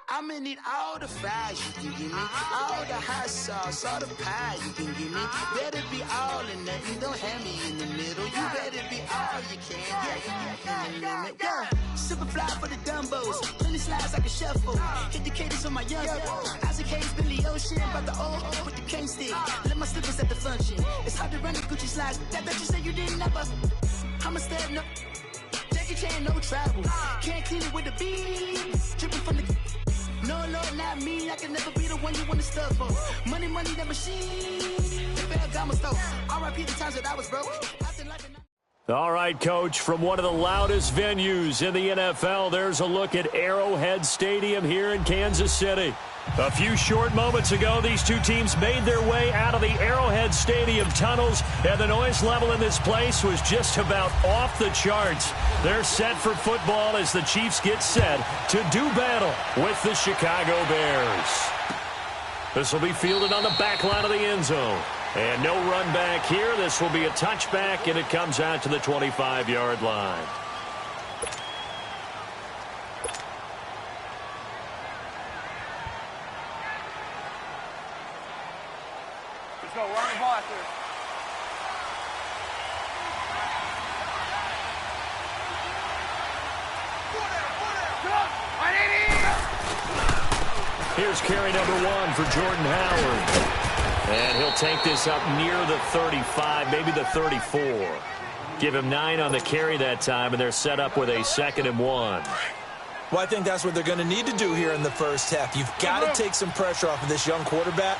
I'ma need all the fries you can give me, all the hot sauce, all the pie you can give me. Better be all or nothing, don't have me in the middle. You better be all you can, yeah. Super fly for the Dumbos, plenty slides like a shuffle. Hit the cadence on my young Isaac Hayes, Billy Ocean, about the old with the cane stick. Let my slippers at the function. It's hard to run the Gucci slides. That bet you say you didn't never. I'ma step no. Jackie Chan, no travel. Can't clean it with the beat. Dripping from the. No, not me. I can never be the one you want to stuff for. Money, the machine. The Ferragamo store. R.I.P. the times that I was broke. All right, Coach, from one of the loudest venues in the NFL, there's a look at Arrowhead Stadium here in Kansas City. A few short moments ago, these two teams made their way out of the Arrowhead Stadium tunnels, and the noise level in this place was just about off the charts. They're set for football as the Chiefs get set to do battle with the Chicago Bears. This will be fielded on the back line of the end zone. And no run back here. This will be a touchback, and it comes out to the 25-yard line. Let's go. We're on the ball after. Here's carry number 1 for Jordan Howard. And he'll take this up near the 35, maybe the 34. Give him 9 on the carry that time, and they're set up with a 2nd and 1. Well, I think that's what they're going to need to do here in the first half. You've got to take some pressure off of this young quarterback,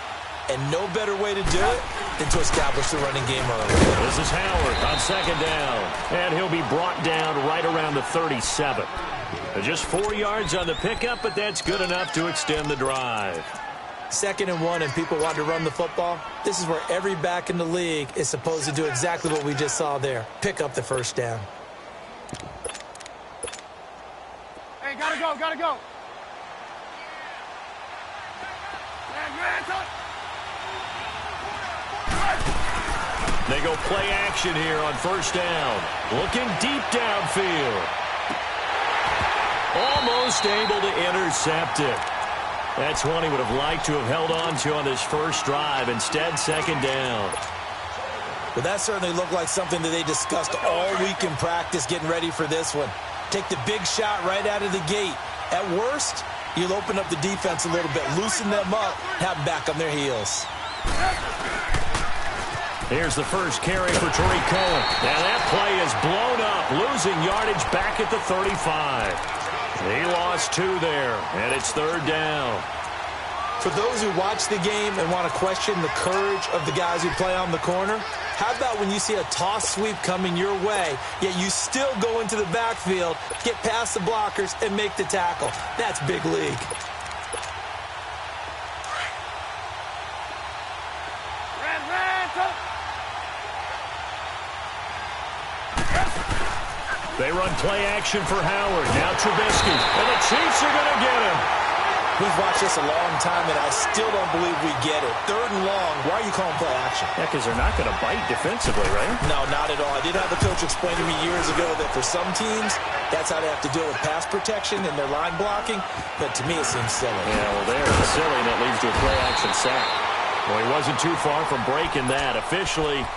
and no better way to do it than to establish the running game early. This is Howard on 2nd down, and he'll be brought down right around the 37. Just 4 yards on the pickup, but that's good enough to extend the drive. 2nd and 1, and people want to run the football. This is where every back in the league is supposed to do exactly what we just saw there. Pick up the first down. Hey, gotta go. They go play action here on 1st down. Looking deep downfield. Almost able to intercept it. That's one he would have liked to have held on to on this first drive. Instead, 2nd down. Well, that certainly looked like something that they discussed all week in practice getting ready for this one. Take the big shot right out of the gate. At worst, you'll open up the defense a little bit, loosen them up, have them back on their heels. Here's the first carry for Tariq Cohen. Now that play is blown up, losing yardage back at the 35. He lost 2 there, and it's 3rd down. For those who watch the game and want to question the courage of the guys who play on the corner, how about when you see a toss sweep coming your way, yet you still go into the backfield, get past the blockers, and make the tackle? That's big league. They run play action for Howard. Now Trubisky. And the Chiefs are going to get him. We've watched this a long time, and I still don't believe we get it. 3rd and long. Why are you calling play action? Yeah, because they're not going to bite defensively, right? No, not at all. I did have a coach explain to me years ago that for some teams, that's how they have to deal with pass protection and their line blocking. But to me, it seems silly. Yeah, well, it's silly, and it leads to a play action sack. Well, he wasn't too far from breaking that. Officially,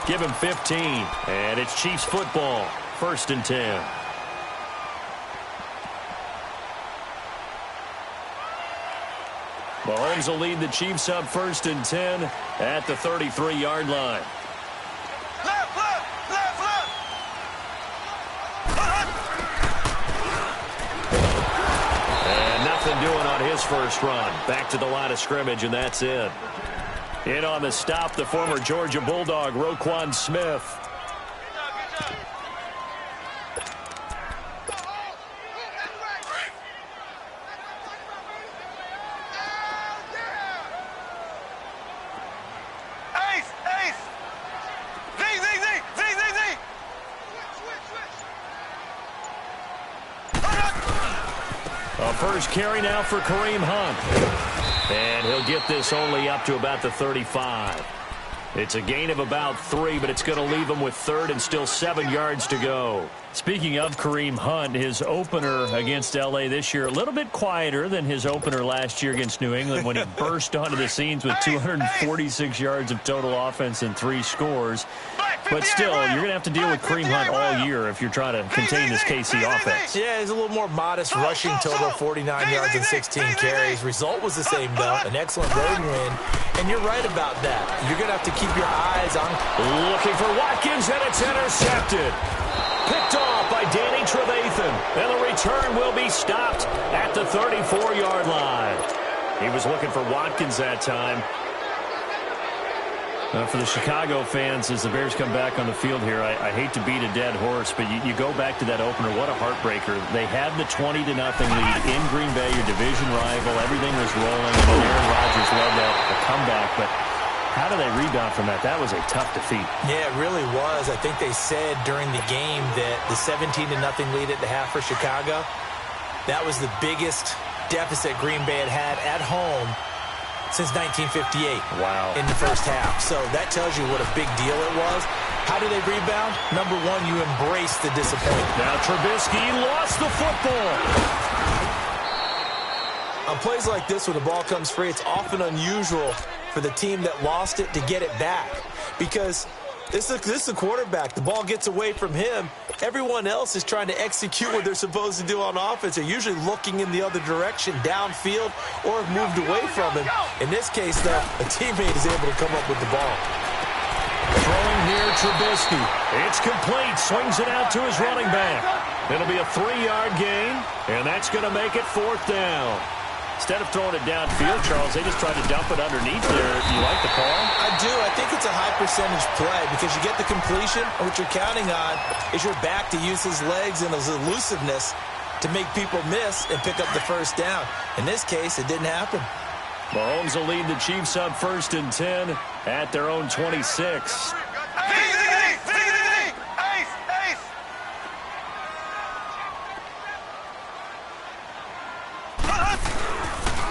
give him 15. And it's Chiefs football. 1st and 10. Mahomes will lead the Chiefs up 1st and 10 at the 33-yard line. And nothing doing on his first run. Back to the line of scrimmage, and that's it. In on the stop, the former Georgia Bulldog, Roquan Smith. First carry now for Kareem Hunt. And he'll get this only up to about the 35. It's a gain of about 3, but it's going to leave him with third and still 7 yards to go. Speaking of Kareem Hunt, his opener against L.A. this year, a little bit quieter than his opener last year against New England when he burst onto the scenes with 246 yards of total offense and 3 scores. But still, you're going to have to deal with Kareem Hunt all year if you're trying to contain this KC offense. Yeah, he's a little more modest rushing total, 49 yards and 16 carries. Result was the same, though, an excellent road win. And you're right about that. You're going to have to keep your eyes on. Looking for Watkins, and it's intercepted. Picked off by Danny Trevathan. And the return will be stopped at the 34-yard line. He was looking for Watkins that time. For the Chicago fans, as the Bears come back on the field here, I hate to beat a dead horse, but you go back to that opener. What a heartbreaker. They had the 20-0 lead in Green Bay, your division rival. Everything was rolling, and Aaron Rodgers led that comeback. But how do they rebound from that? That was a tough defeat. Yeah, it really was. I think they said during the game that the 17-0 lead at the half for Chicago, that was the biggest deficit Green Bay had at home since 1958. Wow. In the first half. So that tells you what a big deal it was. How do they rebound? Number one, you embrace the disappointment. Now Trubisky lost the football. On plays like this, when the ball comes free, it's often unusual for the team that lost it to get it back. Because this is a quarterback. The ball gets away from him. Everyone else is trying to execute what they're supposed to do on offense. They're usually looking in the other direction, downfield, or have moved away from him. In this case, though, a teammate is able to come up with the ball. Throwing here, Trubisky. It's complete. Swings it out to his running back. It'll be a 3-yard gain, and that's going to make it 4th down. Instead of throwing it downfield, Charles, they just tried to dump it underneath there. You like the call? I do. I think it's a high-percentage play because you get the completion, and what you're counting on is your back to use his legs and his elusiveness to make people miss and pick up the first down. In this case, it didn't happen. Mahomes will lead the Chiefs up 1st and 10 at their own 26.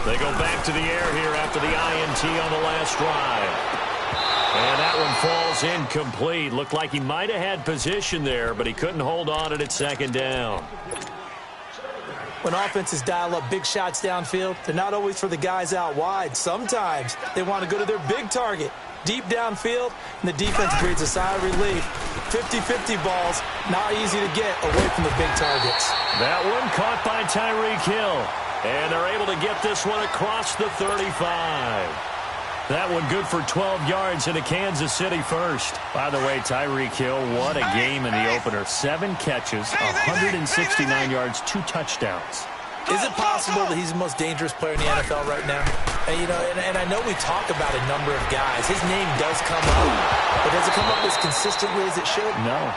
They go back to the air here after the INT on the last drive. And that one falls incomplete. Looked like he might have had position there, but he couldn't hold on at 2nd down. When offenses dial up big shots downfield, they're not always for the guys out wide. Sometimes they want to go to their big target, deep downfield, and the defense breathes a sigh of relief. 50-50 balls, not easy to get away from the big targets. That one caught by Tyreek Hill. And they're able to get this one across the 35. That one good for 12 yards into Kansas City first. By the way, Tyreek Hill, what a game in the opener. 7 catches, 169 yards, 2 touchdowns. Is it possible that he's the most dangerous player in the NFL right now? And, you know, and I know we talk about a number of guys. His name does come up, but does it come up as consistently as it should? No.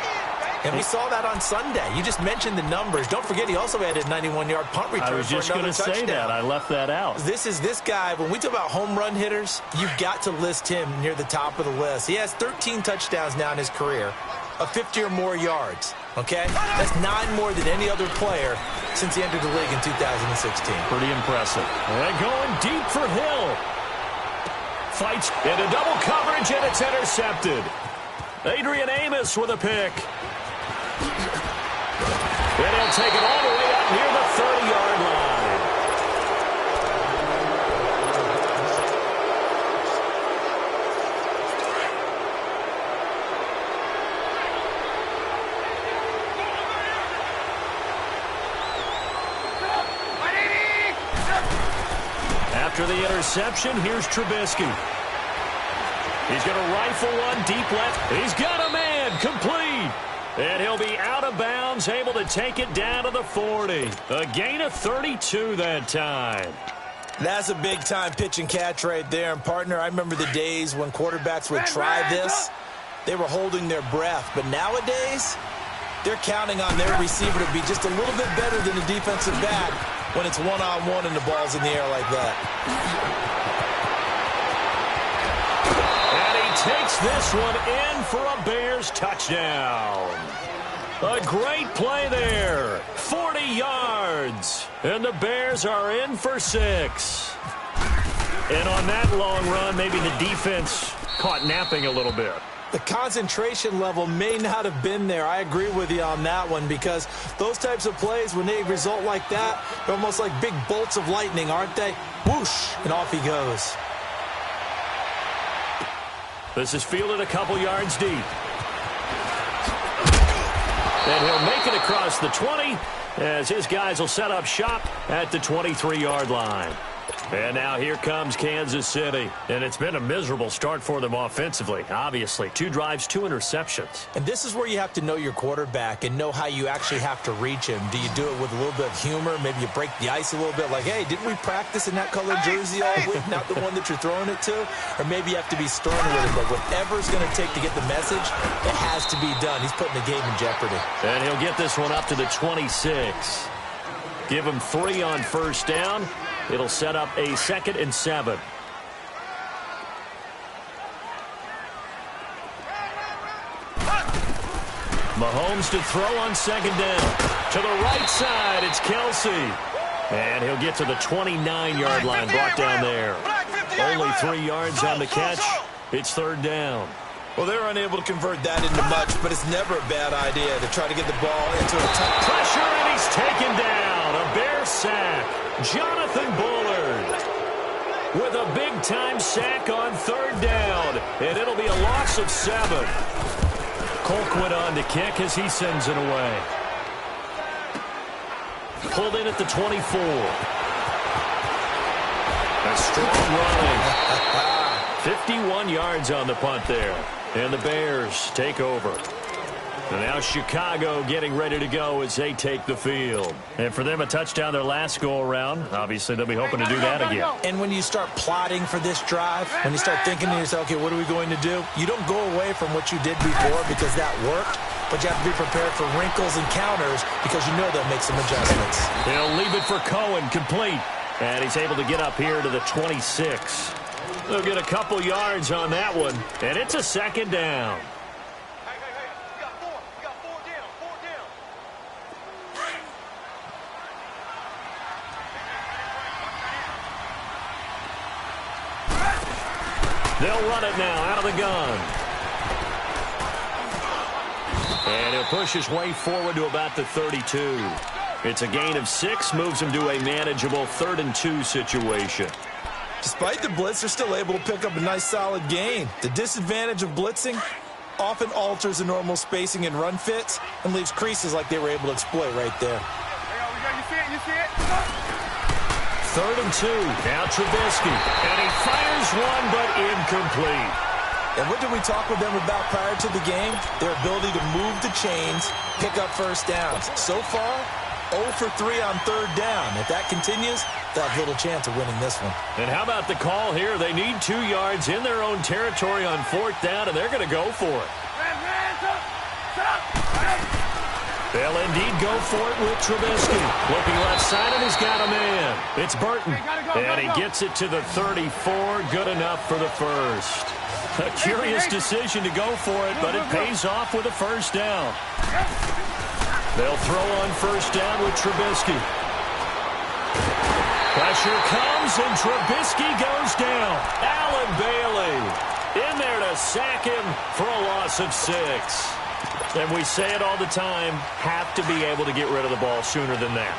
And we saw that on Sunday. You just mentioned the numbers. Don't forget, he also had a 91-yard punt return. I was just going to say that. I left that out. This guy, when we talk about home run hitters, you've got to list him near the top of the list. He has 13 touchdowns now in his career of 50 or more yards. Okay? That's 9 more than any other player since he entered the league in 2016. Pretty impressive. And going deep for Hill. Fights into double coverage, and it's intercepted. Adrian Amos with a pick. And he'll take it all the way up near the 30-yard line. After the interception, here's Trubisky. He's going to rifle one deep left. He's got a man, complete. And he'll be out of bounds, able to take it down to the 40. A gain of 32 that time. That's a big-time pitch and catch right there. And, partner, I remember the days when quarterbacks would try this. They were holding their breath. But nowadays, they're counting on their receiver to be just a little bit better than the defensive back when it's one-on-one and the ball's in the air like that. Takes this one in for a Bears touchdown. A great play there. 40 yards. And the Bears are in for 6. And on that long run, maybe the defense caught napping a little bit. The concentration level may not have been there. I agree with you on that one, because those types of plays, when they result like that, they're almost like big bolts of lightning, aren't they? Whoosh, and off he goes. This is fielded a couple yards deep. And he'll make it across the 20 as his guys will set up shop at the 23-yard line. And now here comes Kansas City. And it's been a miserable start for them offensively, obviously. 2 drives, 2 interceptions. And this is where you have to know your quarterback and know how you actually have to reach him. Do you do it with a little bit of humor? Maybe you break the ice a little bit, like, hey, didn't we practice in that colored jersey all week, not the one that you're throwing it to? Or maybe you have to be stern with him. But whatever it's going to take to get the message, it has to be done. He's putting the game in jeopardy. And he'll get this one up to the 26. Give him 3 on first down. It'll set up a 2nd and 7. Mahomes to throw on 2nd down. To the right side, it's Kelsey. And he'll get to the 29-yard line, brought down there. Only 3 yards on the catch. It's 3rd down. Well, they're unable to convert that into much, but it's never a bad idea to try to get the ball into a tight pressure, and he's taken down. A Bear sack. Jonathan Bullard with a big-time sack on 3rd down, and it'll be a loss of 7. Colquitt on to kick as he sends it away. Pulled in at the 24. A strong running. 51 yards on the punt there, and the Bears take over. And now Chicago getting ready to go as they take the field. And for them, a touchdown their last go-around. Obviously, they'll be hoping to do that again. And when you start plotting for this drive, when you start thinking to yourself, okay, what are we going to do? You don't go away from what you did before because that worked, but you have to be prepared for wrinkles and counters because you know they'll make some adjustments. He'll leave it for Cohen, complete. And he's able to get up here to the 26. They'll get a couple yards on that one, and it's a 2nd down. They'll run it now out of the gun. And he'll push his way forward to about the 32. It's a gain of 6, moves him to a manageable 3rd and 2 situation. Despite the blitz, they're still able to pick up a nice solid gain. The disadvantage of blitzing often alters the normal spacing and run fits and leaves creases like they were able to exploit right there. You see it? 3rd and 2. Now Trubisky. And he fires one, but incomplete. And what did we talk with them about prior to the game? Their ability to move the chains, pick up first downs. So far, 0 for 3 on 3rd down. If that continues, they'll have little chance of winning this one. And how about the call here? They need 2 yards in their own territory on 4th down, and they're going to go for it. They'll indeed go for it with Trubisky. Looking left side, and he's got a man. It's Burton. And he gets it to the 34. Good enough for the first. A curious decision to go for it, but it pays off with a first down. They'll throw on first down with Trubisky. Pressure comes, and Trubisky goes down. Allen Bailey in there to sack him for a loss of 6. And we say it all the time, have to be able to get rid of the ball sooner than that.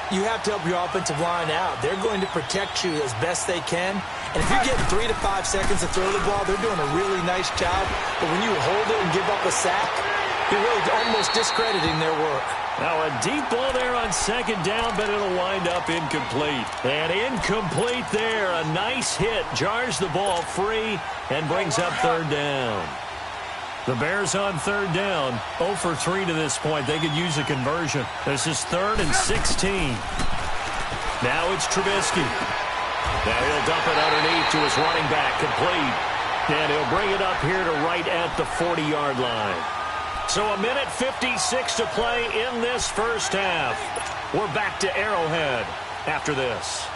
You have to help your offensive line out. They're going to protect you as best they can. And if you're getting 3 to 5 seconds to throw the ball, they're doing a really nice job. But when you hold it and give up a sack, you're really almost discrediting their work. Now a deep ball there on 2nd down, but it'll wind up incomplete. And incomplete there. A nice hit. Jars the ball free and brings up 3rd down. The Bears on 3rd down. 0 for 3 to this point. They could use a conversion. This is 3rd and 16. Now it's Trubisky. Now he'll dump it underneath to his running back. Complete. And he'll bring it up here to right at the 40-yard line. So a minute 56 to play in this first half. We're back to Arrowhead after this.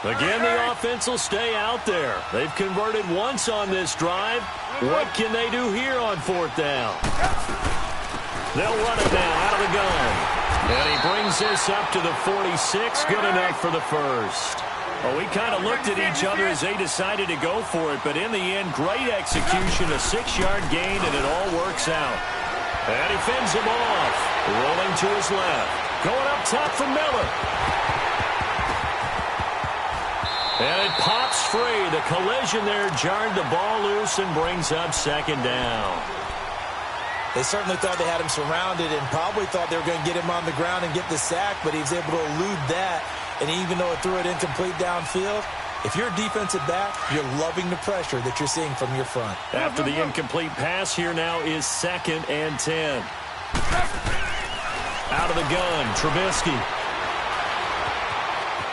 Again, the offense will stay out there. They've converted once on this drive. What can they do here on 4th down? They'll run it now out of the gun. And he brings this up to the 46. Good enough for the first. Well, we kind of looked at each other as they decided to go for it, but in the end, great execution, a 6-yard gain, and it all works out. And he fends him off, rolling to his left. Going up top for Miller. And it pops free. The collision there jarred the ball loose and brings up second down. They certainly thought they had him surrounded and probably thought they were going to get him on the ground and get the sack, but he was able to elude that. And even though it threw it incomplete downfield, if you're a defensive back, you're loving the pressure that you're seeing from your front. After the incomplete pass, here now is 2nd and 10. Out of the gun, Trubisky.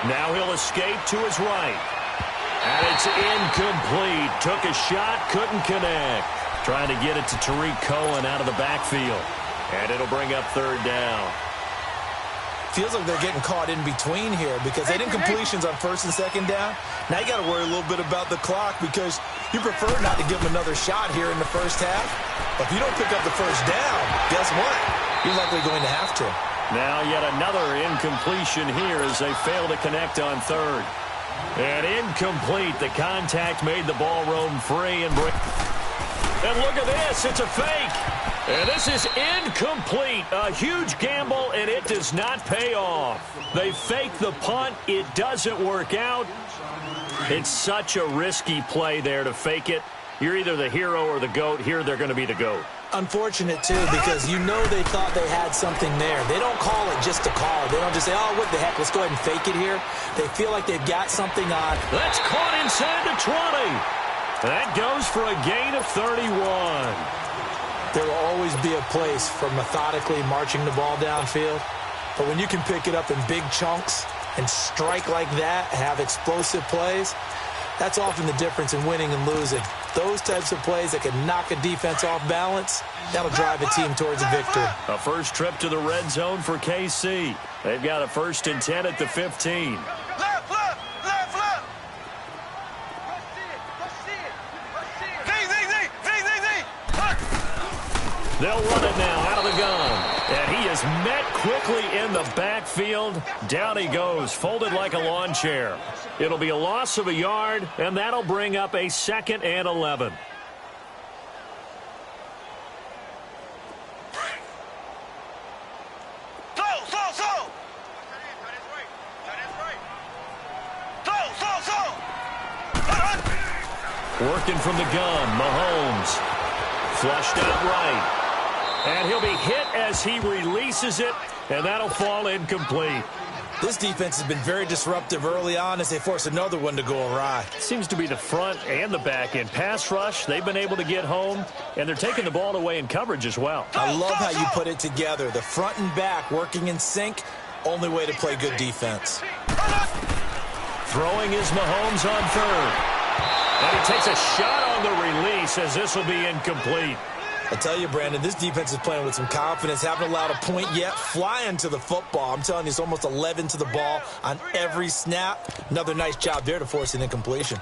Now he'll escape to his right. And it's incomplete. Took a shot, couldn't connect. Trying to get it to Tariq Cohen out of the backfield. And it'll bring up 3rd down. Feels like they're getting caught in between here because they did incompletions on 1st and 2nd down. Now you got to worry a little bit about the clock because you prefer not to give them another shot here in the first half. But if you don't pick up the 1st down, guess what? You're likely going to have to. Now yet another incompletion here as they fail to connect on 3rd. And incomplete. The contact made the ball roam free and break. And look at this. It's a fake. And this is incomplete. A huge gamble, and it does not pay off. They fake the punt. It doesn't work out. It's such a risky play there to fake it. You're either the hero or the GOAT. Here they're going to be the GOAT. Unfortunate, too, because you know they thought they had something there. They don't call it just to call it. They don't just say, oh, what the heck, let's go ahead and fake it here. They feel like they've got something on. That's caught inside the 20. That goes for a gain of 31. There will always be a place for methodically marching the ball downfield. But when you can pick it up in big chunks and strike like that, have explosive plays, that's often the difference in winning and losing. Those types of plays that can knock a defense off balance, that'll drive a team towards a victory. A first trip to the red zone for KC. They've got a 1st and 10 at the 15. Left, left, left, left. They'll run it now out of the gun. And he is met quickly in the backfield. Down he goes, folded like a lawn chair. It'll be a loss of a yard, and that'll bring up a 2nd and 11. Working from the gun, Mahomes. Flushed out right. And he'll be hit as he releases it, and that'll fall incomplete. This defense has been very disruptive early on as they force another one to go awry. Seems to be the front and the back end. Pass rush, they've been able to get home, and they're taking the ball away in coverage as well. I love how you put it together. The front and back working in sync, only way to play good defense. Throwing is Mahomes on 3rd. And he takes a shot on the release as this will be incomplete. I tell you, Brandon, this defense is playing with some confidence. Haven't allowed a point yet. Flying to the football. I'm telling you, it's almost 11 to the ball on every snap. Another nice job there to force an incompletion.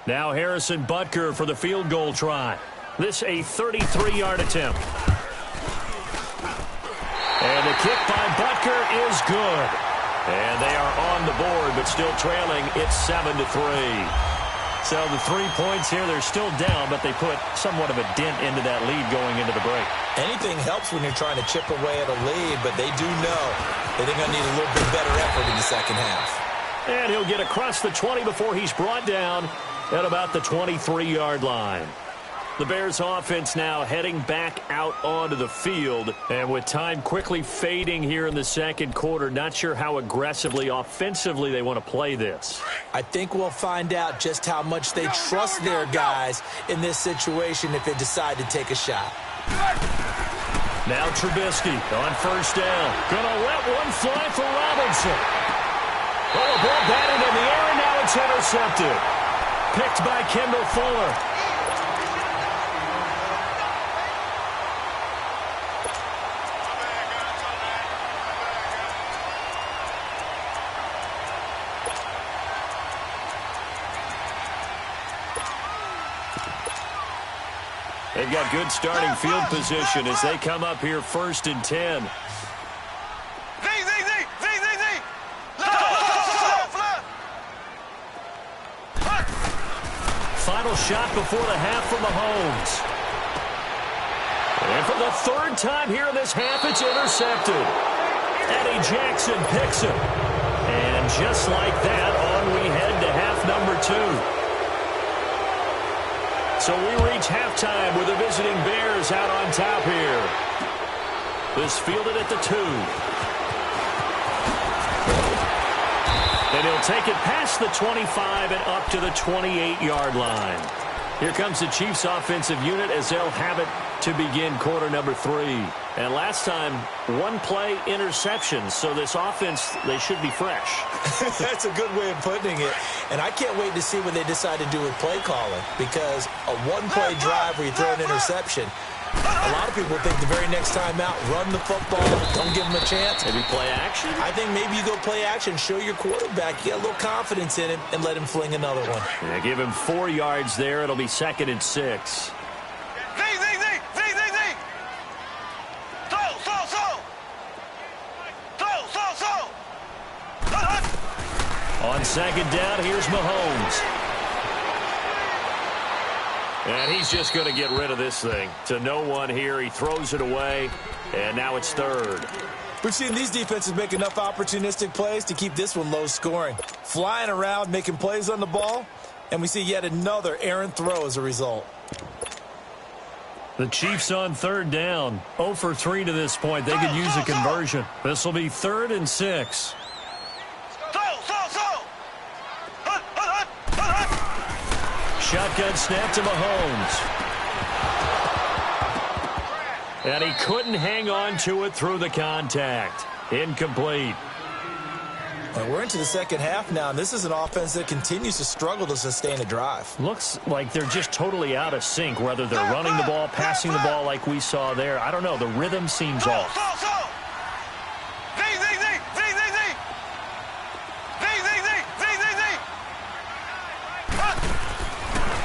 Now Harrison Butker for the field goal try. This a 33-yard attempt. And the kick by Butker is good. And they are on the board, but still trailing. It's 7-3. So the 3 points here, they're still down, but they put somewhat of a dent into that lead going into the break. Anything helps when you're trying to chip away at a lead, but they do know they're going to need a little bit better effort in the second half. And he'll get across the 20 before he's brought down at about the 23-yard line. The Bears offense now heading back out onto the field. And with time quickly fading here in the second quarter, not sure how aggressively, offensively they want to play this. I think we'll find out just how much they trust their guys in this situation if they decide to take a shot. Now Trubisky on 1st down. Gonna let one fly for Robinson. Oh, the ball batted in the air, and now it's intercepted. Picked by Kendall Fuller. They've got good starting field position as they come up here 1st and 10. final shot before the half from Mahomes. And for the third time here in this half, it's intercepted. Eddie Jackson picks him. And just like that, on we head to half number 2. So we reach halftime with the visiting Bears out on top here. This fielded at the 2. And he'll take it past the 25 and up to the 28-yard line. Here comes the Chiefs offensive unit as they'll have it to begin quarter number 3. And last time, one play interception. So this offense, they should be fresh. That's a good way of putting it. And I can't wait to see what they decide to do with play calling. Because a one-play drive where you throw an interception, a lot of people think the very next time out, run the football, don't give them a chance. Maybe play action? I think maybe you go play action, show your quarterback, get a little confidence in him, and let him fling another one. Yeah, give him 4 yards there. It'll be 2nd and 6. On 2nd down, here's Mahomes. And he's just going to get rid of this thing. To no one here. He throws it away, and now it's 3rd. We've seen these defenses make enough opportunistic plays to keep this one low scoring. Flying around, making plays on the ball, and we see yet another errant throw as a result. The Chiefs on 3rd down. 0 for 3 to this point. They could use a conversion. This will be 3rd and 6. Shotgun snap to Mahomes. And he couldn't hang on to it through the contact. Incomplete. And we're into the second half now, and this is an offense that continues to struggle to sustain a drive. Looks like they're just totally out of sync, whether they're running the ball, passing the ball like we saw there. I don't know. The rhythm seems off.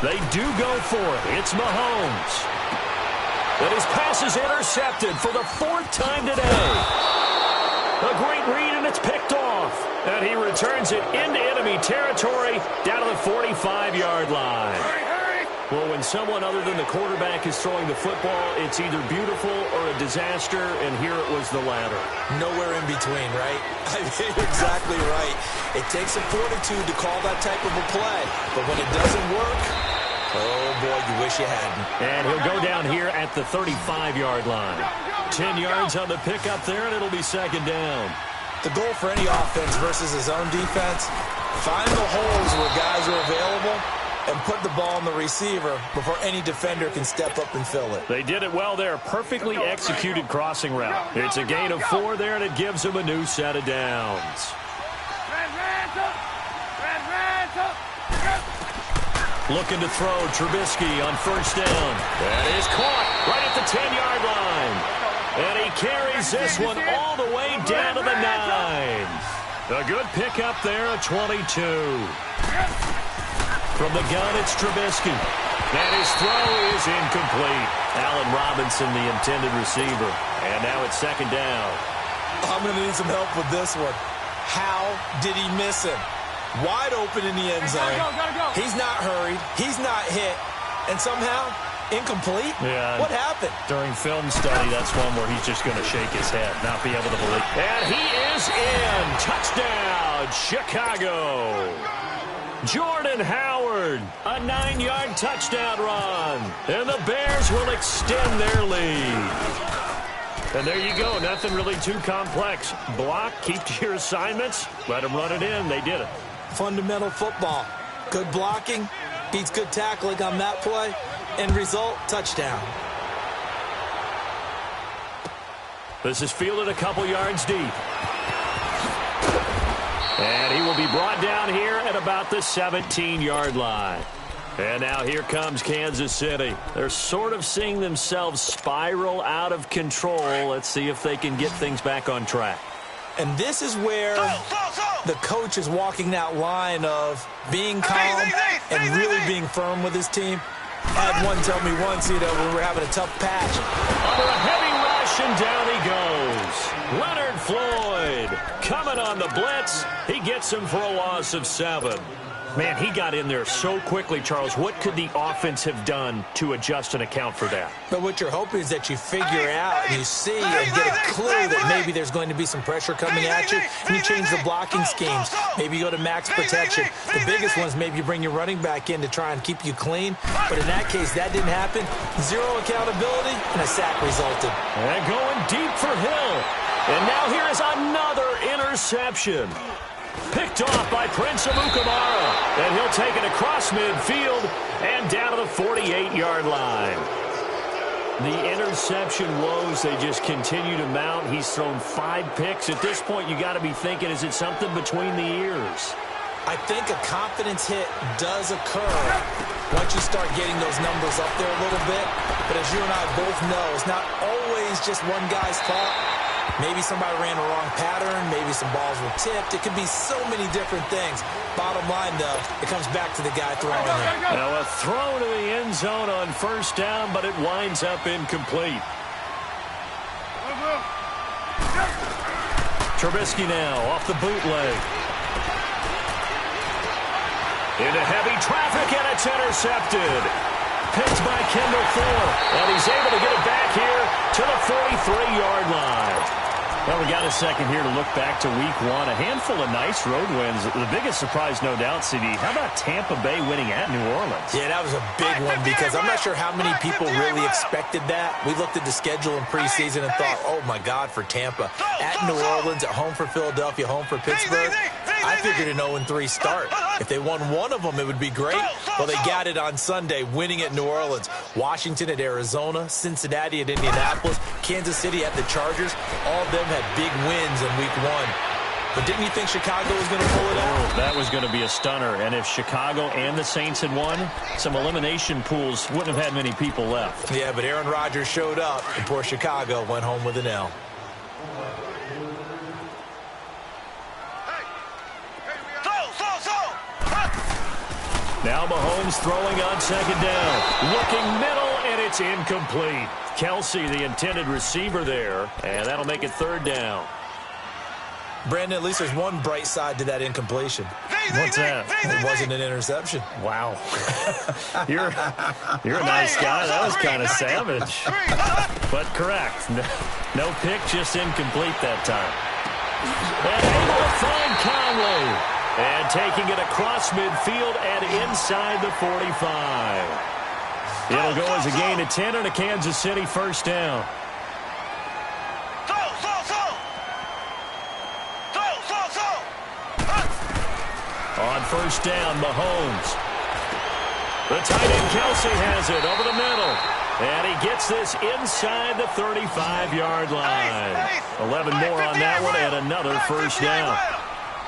They do go for it. It's Mahomes. And his pass is intercepted for the 4th time today. A great read, and it's picked off. And he returns it into enemy territory down to the 45-yard line. Well, when someone other than the quarterback is throwing the football, it's either beautiful or a disaster, and here it was the latter. Nowhere in between, right? I mean, you're exactly right. It takes a fortitude to call that type of a play, but when it doesn't work, oh, boy, you wish you hadn't. And he'll go down here at the 35-yard line. 10 yards on the pickup there, and it'll be 2nd down. The goal for any offense versus his own defense, find the holes where guys are available and put the ball on the receiver before any defender can step up and fill it. They did it well there. Perfectly executed crossing route. It's a gain of 4 there, and it gives them a new set of downs. Looking to throw, Trubisky on 1st down. That is caught right at the 10-yard line. And he carries this one all the way down to the 9. A good pickup there, a 22. From the gun, it's Trubisky. And his throw is incomplete. Allen Robinson, the intended receiver. And now it's 2nd down. I'm going to need some help with this one. How did he miss him? Wide open in the end zone. Go. He's not hurried. He's not hit. And somehow, incomplete? Yeah. What happened? During film study, that's one where he's just going to shake his head, not be able to believe. And he is in. Touchdown, Chicago. Jordan Howard, a 9-yard touchdown run. And the Bears will extend their lead. And there you go. Nothing really too complex. Block, keep to your assignments, let them run it in. They did it. Fundamental football. Good blocking beats good tackling on that play. End result, touchdown. This is fielded a couple yards deep. And he will be brought down here at about the 17-yard line. And now here comes Kansas City. They're sort of seeing themselves spiral out of control. Let's see if they can get things back on track. And this is where the coach is walking that line of being calm and really being firm with his team. I had one tell me once, when we were having a tough patch. Under a heavy rush, and down he goes. Leonard Floyd coming on the blitz. He gets him for a loss of 7. Man, he got in there so quickly, Charles. What could the offense have done to adjust and account for that? But what you're hoping is that you figure out and you see and get a clue that maybe there's going to be some pressure coming at you, and you change the blocking schemes. Maybe you go to max protection. The biggest one is maybe you bring your running back in to try and keep you clean. But in that case, that didn't happen. Zero accountability, and a sack resulted. And going deep for Hill. And now here is another interception. Picked off by Prince Amukamara. And he'll take it across midfield and down to the 48-yard line. The interception woes, they just continue to mount. He's thrown 5 picks. At this point, you got to be thinking, is it something between the ears? I think a confidence hit does occur once you start getting those numbers up there a little bit. But as you and I both know, it's not always just one guy's fault. Maybe somebody ran the wrong pattern. Maybe some balls were tipped. It could be so many different things. Bottom line, though, it comes back to the guy throwing it. Now a throw to the end zone on first down, but it winds up incomplete. Trubisky now off the bootleg. Into heavy traffic, and it's intercepted. Picked by Kendall Fuller, and he's able to get it back here to the 43-yard line. Well, we got a second here to look back to Week 1. A handful of nice road wins. The biggest surprise, no doubt, CD. How about Tampa Bay winning at New Orleans? Yeah, that was a big one because I'm not sure how many people really expected that. We looked at the schedule in preseason and thought, oh, my God, for Tampa. At New Orleans, at home for Philadelphia, home for Pittsburgh. I figured an 0-3 start. If they won one of them, it would be great. Well, they got it on Sunday, winning at New Orleans. Washington at Arizona, Cincinnati at Indianapolis, Kansas City at the Chargers. All of them had big wins in Week 1. But didn't you think Chicago was going to pull it out? Oh, that was going to be a stunner. And if Chicago and the Saints had won, some elimination pools wouldn't have had many people left. Yeah, but Aaron Rodgers showed up, and poor Chicago went home with an L. Now Mahomes throwing on second down. Looking middle, and it's incomplete. Kelsey, the intended receiver there, and that'll make it third down. Brandon, at least there's one bright side to that incompletion. What's that? It wasn't an interception. Wow. You're a nice guy. That was kind of savage. But correct. No pick, just incomplete that time. And able to find Conley. And taking it across midfield and inside the 45. It'll go as a gain of 10 and a Kansas City first down. On first down, Mahomes. The tight end Kelsey has it over the middle. And he gets this inside the 35-yard line. 11 more on that one and another first down.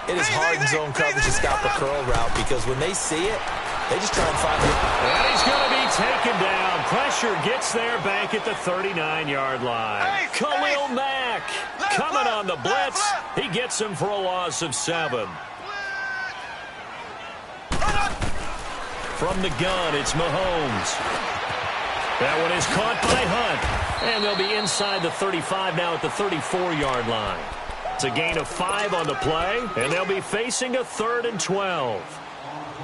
It is hard in zone coverage to stop a curl route because when they see it, they just try and find it. And he's going to be taken down. Pressure gets there back at the 39-yard line. Khalil Mack coming on the blitz. He gets him for a loss of 7. From the gun, it's Mahomes. That one is caught by Hunt. And they'll be inside the 35 now at the 34-yard line. It's a gain of 5 on the play, and they'll be facing a 3rd and 12.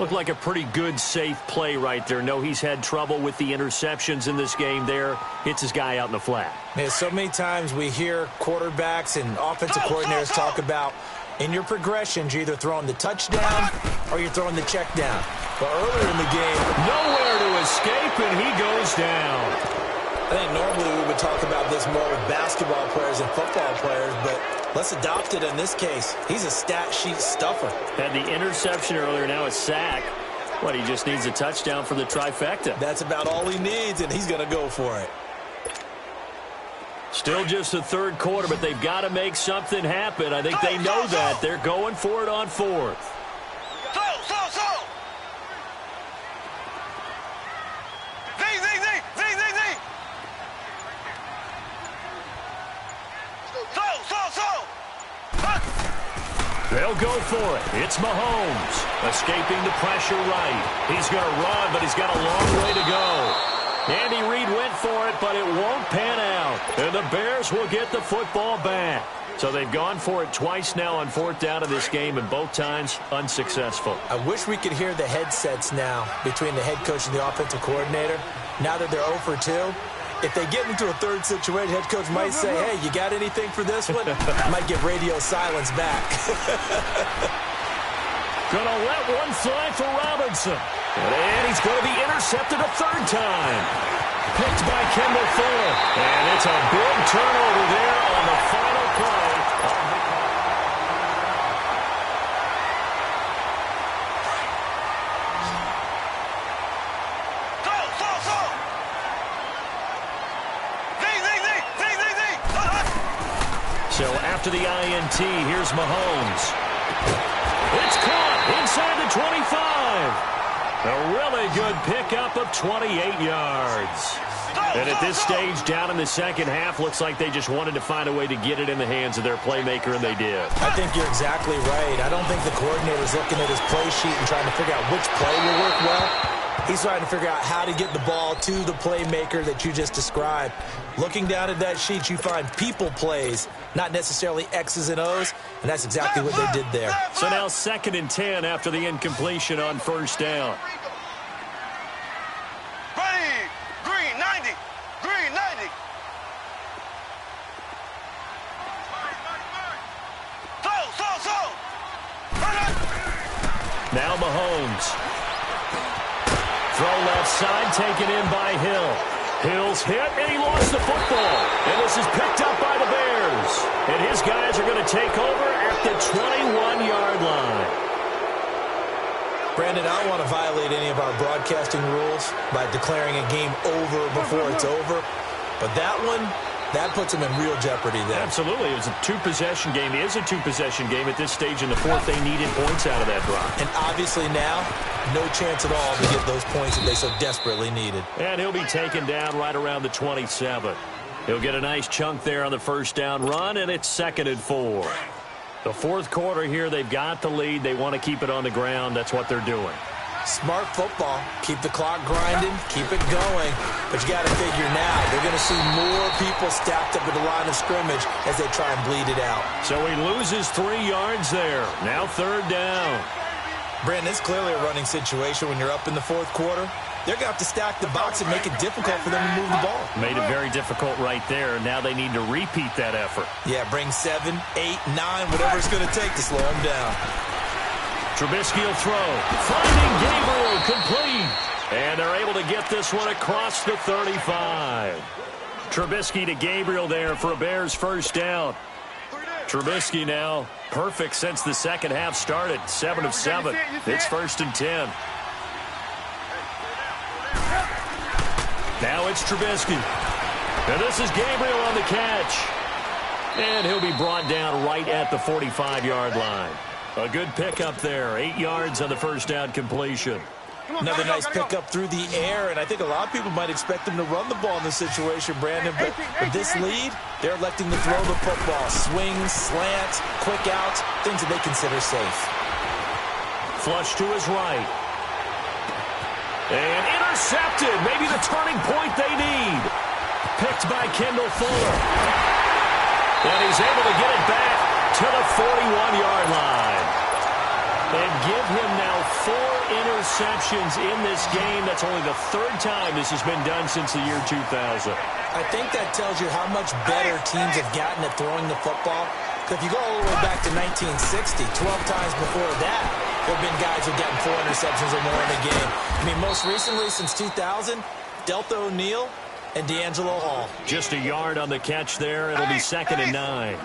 Looked like a pretty good, safe play right there. No, he's had trouble with the interceptions in this game there. Hits his guy out in the flat. Yeah, so many times we hear quarterbacks and offensive coordinators talk about in your progressions, you're either throwing the touchdown or you're throwing the check down. But earlier in the game, nowhere to escape, and he goes down. I think normally we would talk about this more with basketball players and football players, but let's adopt it in this case. He's a stat sheet stuffer. Had the interception earlier, now a sack. What, he just needs a touchdown for the trifecta. That's about all he needs, and he's going to go for it. Still just the third quarter, but they've got to make something happen. I think they know that. They're going for it on 4th. They'll go for it. It's Mahomes. Escaping the pressure right. He's going to run, but he's got a long way to go. Andy Reid went for it, but it won't pan out. And the Bears will get the football back. So they've gone for it twice now on 4th down of this game, and both times unsuccessful. I wish we could hear the headsets now between the head coach and the offensive coordinator. Now that they're 0 for 2, if they get into a third situation, head coach might say, hey, you got anything for this one? Might get radio silence back. Gonna let one fly for Robinson. And he's going to be intercepted a third time. Picked by Kendall Fuller. And it's a big turnover there on the final play. So after the INT, here's Mahomes. It's caught inside the 25. A really good pickup of 28 yards. And at this stage, down in the second half, looks like they just wanted to find a way to get it in the hands of their playmaker, and they did. I think you're exactly right. I don't think the coordinator's looking at his play sheet and trying to figure out which play will work well. He's trying to figure out how to get the ball to the playmaker that you just described. Looking down at that sheet, you find people plays, not necessarily X's and O's, and that's exactly what they did there. So now 2nd and 10 after the incompletion on 1st down. Ready, green 90, green 90. Slow. Now Mahomes. Throw left side, taken in by Hill. Hill's hit, and he lost the football. And this is picked up by the Bears. And his guys are going to take over at the 21-yard line. Brandon, I don't want to violate any of our broadcasting rules by declaring a game over before it's over. But that one, that puts them in real jeopardy there. Absolutely. It was a two-possession game. It is a two-possession game at this stage in the fourth. They needed points out of that drive. And obviously now, no chance at all to get those points that they so desperately needed. And he'll be taken down right around the 27. He'll get a nice chunk there on the 1st down run, and it's 2nd and 4. The fourth quarter here, they've got the lead. They want to keep it on the ground. That's what they're doing. Smart football. Keep the clock grinding. Keep it going. But you got to figure now, they're going to see more people stacked up at the line of scrimmage as they try and bleed it out. So he loses 3 yards there. Now 3rd down. Brandon, it's clearly a running situation when you're up in the fourth quarter. They're going to have to stack the box and make it difficult for them to move the ball. Made it very difficult right there. Now they need to repeat that effort. Yeah, bring 7, 8, 9, whatever it's going to take to slow them down. Trubisky will throw. Finding Gabriel, complete. And they're able to get this one across the 35. Trubisky to Gabriel there for a Bears 1st down. Trubisky now perfect since the second half started. 7 of 7. It's 1st and 10. Now it's Trubisky. And this is Gabriel on the catch. And he'll be brought down right at the 45-yard line. A good pickup there. 8 yards on the 1st down completion. Another nice pickup through the air, and I think a lot of people might expect them to run the ball in this situation, Brandon, but with this lead, they're electing to throw the football. Swings, slants, quick outs, things that they consider safe. Flush to his right. And intercepted. Maybe the turning point they need. Picked by Kendall Fuller. And he's able to get it back to the 41-yard line. And give him now 4 interceptions in this game. That's only the 3rd time this has been done since the year 2000. I think that tells you how much better teams have gotten at throwing the football. Because if you go all the way back to 1960, 12 times before that, there have been guys who have gotten 4 interceptions or more in a game. I mean, most recently, since 2000, Delta O'Neal and D'Angelo Hall. Just a yard on the catch there. It'll be 2nd and 9.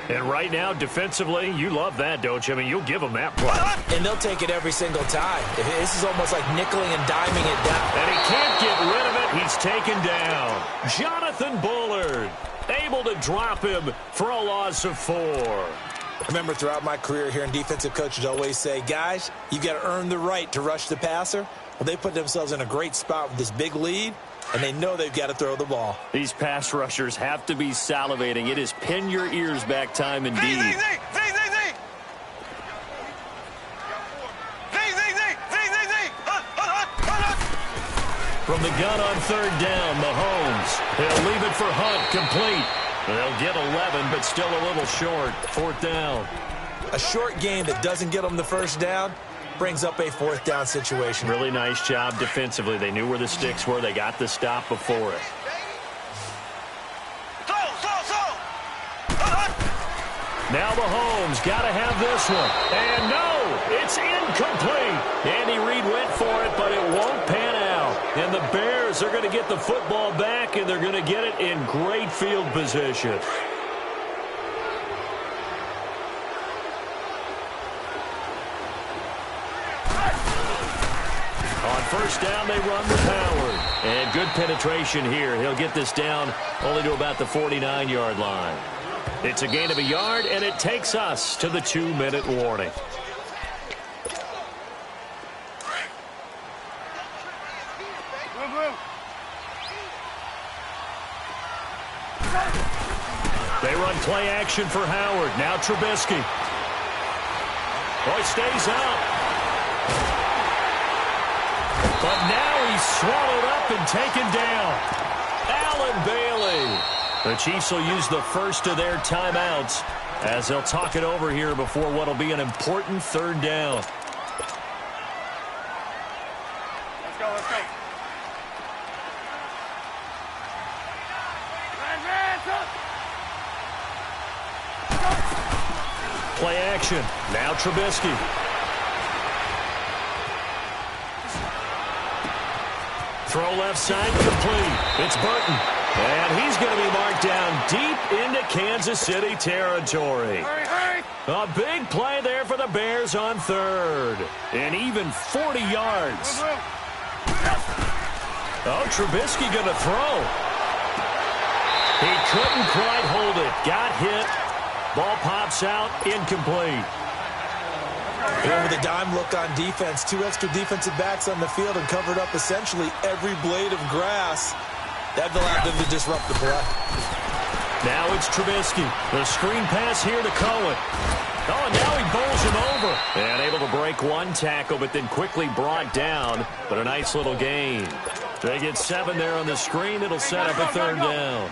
And right now, defensively, you love that, don't you? I mean, you'll give them that play. And they'll take it every single time. This is almost like nickeling and diming it down. And he can't get rid of it. He's taken down. Jonathan Bullard able to drop him for a loss of 4. I remember throughout my career hearing defensive coaches always say, guys, you got to earn the right to rush the passer. Well, they put themselves in a great spot with this big lead, and they know they've got to throw the ball. These pass rushers have to be salivating. It is pin your ears back time indeed. From the gun on third down, Mahomes. He'll leave it for Hunt, complete. They'll get 11, but still a little short. Fourth down. A short game that doesn't get them the first down brings up a fourth down situation. Really nice job defensively. They knew where the sticks were. They got the stop before it. Now Mahomes got to have this one. And no, it's incomplete. Andy Reid went for it, but it won't pan out. And the Bears are going to get the football back, and they're going to get it in great field position. On first down, they run with Howard. And good penetration here. He'll get this down only to about the 49-yard line. It's a gain of a yard, and it takes us to the 2-minute warning. They run play action for Howard. Now Trubisky. Boy, stays out. But now he's swallowed up and taken down. Allen Bailey. The Chiefs will use the first of their timeouts as they'll talk it over here before what will be an important third down. Let's go, let's go. Play action. Now Trubisky. Throw left side complete. It's Burton. And he's going to be marked down deep into Kansas City territory. A big play there for the Bears on third. And even 40 yards. Oh, Trubisky going to throw. He couldn't quite hold it. Got hit. Ball pops out. Incomplete. And with a dime look on defense, 2 extra defensive backs on the field and covered up essentially every blade of grass. That allowed them to disrupt the play. Now it's Trubisky. The screen pass here to Cohen. Oh, and now he bowls him over. And able to break one tackle, but then quickly brought down. But a nice little gain. They get 7 there on the screen. It'll set up a third down.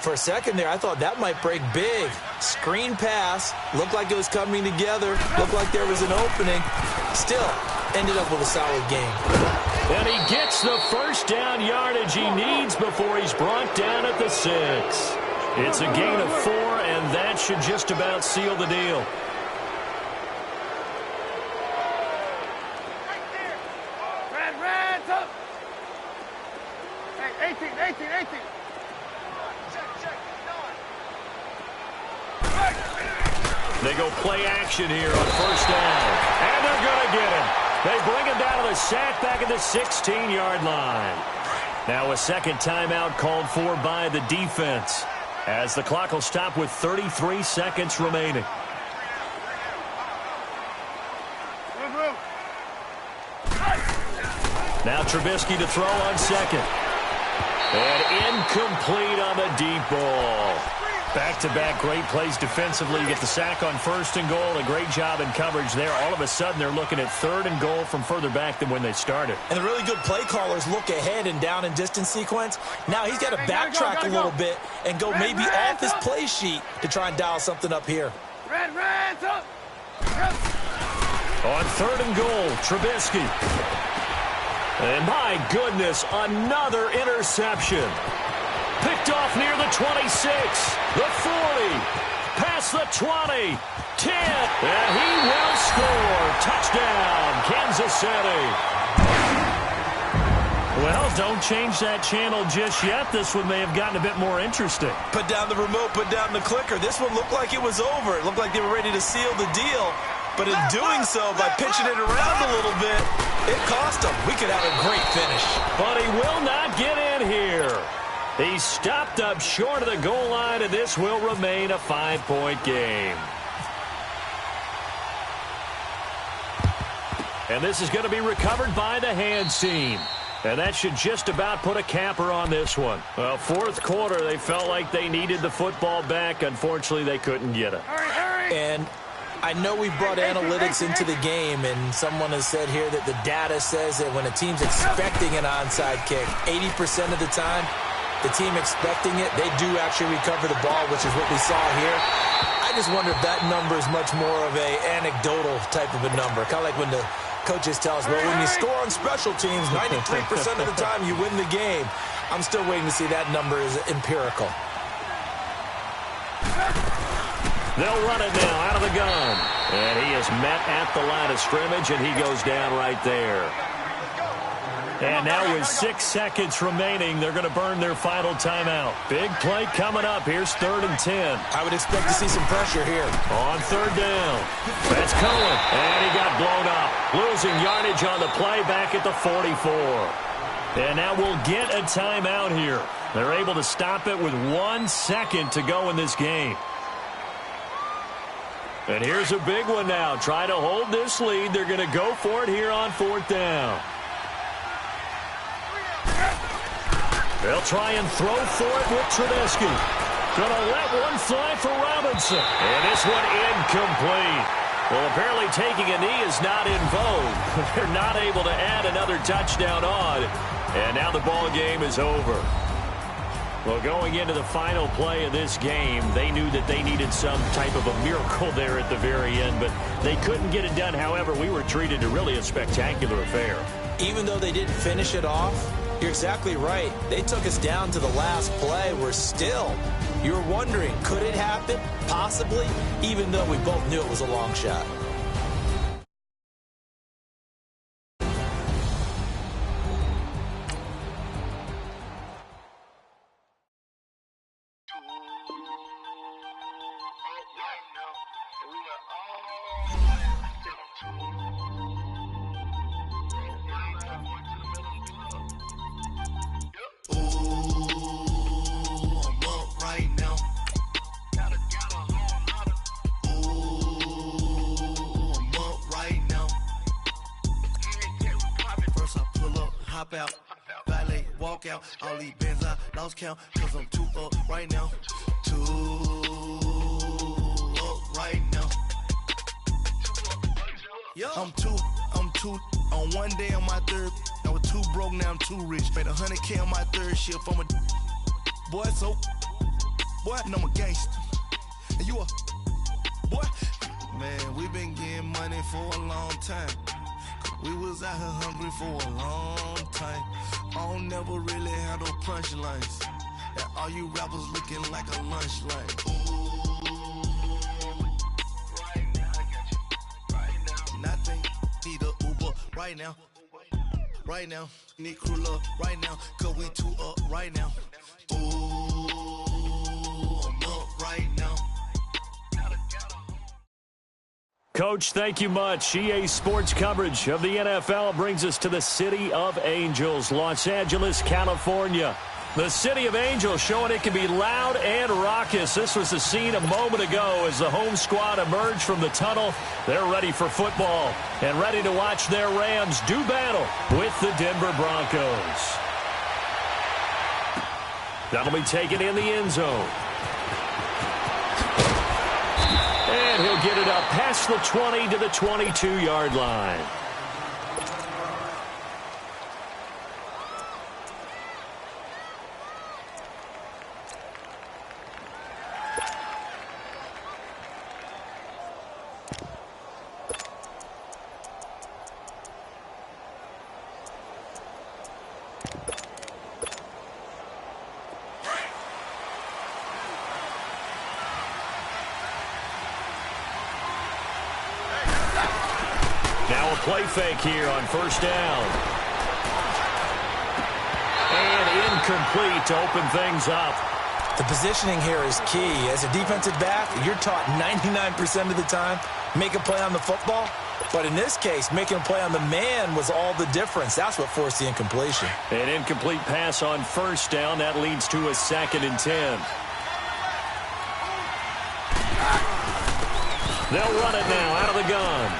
For a second there, I thought that might break big. Screen pass. Looked like it was coming together. Looked like there was an opening. Still, ended up with a solid game. And he gets the first down yardage he needs before he's brought down at the 6. It's a gain of 4, and that should just about seal the deal. Red, up. Hey, 18. They go play action here on first down. And they're going to get him. They bring him down to the sack back at the 16-yard line. Now a second timeout called for by the defense as the clock will stop with 33 seconds remaining. Now Trubisky to throw on second. And incomplete on the deep ball. Back-to-back great plays defensively. You get the sack on first and goal. A great job in coverage there. All of a sudden, they're looking at third and goal from further back than when they started. And the really good play callers look ahead and down and distance sequence. Now he's got to backtrack a little bit and go maybe off his play sheet to try and dial something up here. Red, up. On third and goal, Trubisky. And my goodness, another interception. Picked off near the 26, the 40, past the 20, 10, and he will score. Touchdown, Kansas City. Well, don't change that channel just yet. This one may have gotten a bit more interesting. Put down the remote, put down the clicker. This one looked like it was over. It looked like they were ready to seal the deal. But in doing so, by pitching it around a little bit, it cost them. We could have a great finish. But he will not get in here. He stopped up short of the goal line, and this will remain a 5-point game. And this is going to be recovered by the hands team. And that should just about put a capper on this one. Well, fourth quarter, they felt like they needed the football back. Unfortunately, they couldn't get it. Hurry. And I know we brought analytics into the game, and someone has said here that the data says that when a team's expecting an onside kick, 80% of the time, the team expecting it, they do actually recover the ball, which is what we saw here. I just wonder if that number is much more of a anecdotal type of a number, kind of like when the coaches tell us, well, when you score on special teams, 93% of the time you win the game. I'm still waiting to see that number is empirical. They'll run it now out of the gun. And he is met at the line of scrimmage, and he goes down right there. And now with 6 seconds remaining, they're going to burn their final timeout. Big play coming up. Here's 3rd and 10. I would expect to see some pressure here. On 3rd down. That's Cohen. And he got blown up. Losing yardage on the play back at the 44. And now we'll get a timeout here. They're able to stop it with 1 second to go in this game. And here's a big one now. Trying to hold this lead. They're going to go for it here on 4th down. They'll try and throw for it with Trubisky. Going to let one fly for Robinson. And this one incomplete. Well, apparently taking a knee is not in vogue. They're not able to add another touchdown on. And now the ball game is over. Well, going into the final play of this game, they knew that they needed some type of a miracle there at the very end, but they couldn't get it done. However, we were treated to really a spectacular affair. Even though they didn't finish it off, you're exactly right. They took us down to the last play. You're wondering, could it happen? Possibly, even though we both knew it was a long shot. Out, valet, walk out, all these bands I lost count, cause I'm too up right now, too up right now. I'm too, on one day on my third, I was too broke, now I'm too rich, made 100K on my third shift, I'm a boy, and I'm a gangster, and you a boy, man, we been getting money for a long time. We was out here hungry for a long time. I don't never really handle punchlines. And all you rappers looking like a lunch line. Right now, I got you. Right now. Nothing. Need a Uber right now. Right now. Need crew love right now. Cause we too up right now. Ooh, I'm up right now. Coach, thank you much. EA Sports coverage of the NFL brings us to the City of Angels, Los Angeles, California. The City of Angels showing it can be loud and raucous. This was the scene a moment ago as the home squad emerged from the tunnel. They're ready for football and ready to watch their Rams do battle with the Denver Broncos. That'll be taken in the end zone. And he'll get it up past the 20 to the 22-yard line. Play fake here on 1st down. And incomplete to open things up. The positioning here is key. As a defensive back, you're taught 99% of the time, make a play on the football. But in this case, making a play on the man was all the difference. That's what forced the incompletion. An incomplete pass on 1st down. That leads to a 2nd and 10. They'll run it now out of the gun.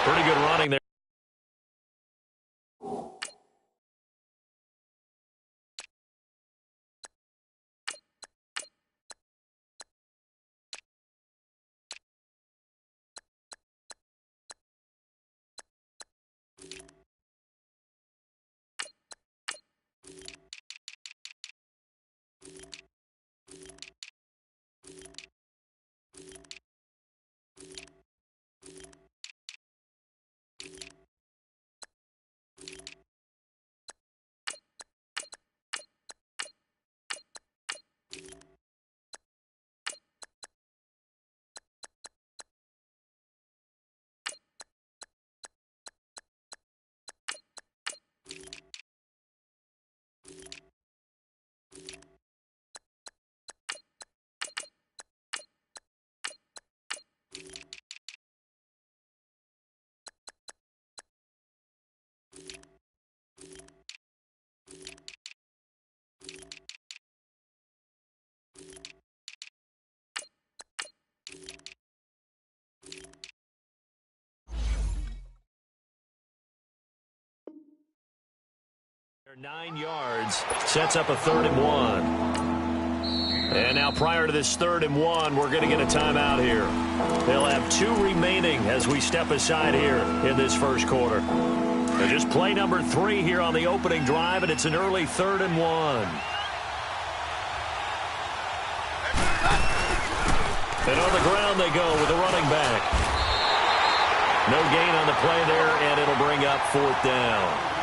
Pretty good running there. 9 yards, sets up a 3rd and 1. And now prior to this 3rd and 1, we're going to get a timeout here. They'll have 2 remaining as we step aside here in this first quarter. And just play number 3 here on the opening drive, and it's an early 3rd and 1. And on the ground they go with the running back. No gain on the play there, and it'll bring up 4th down.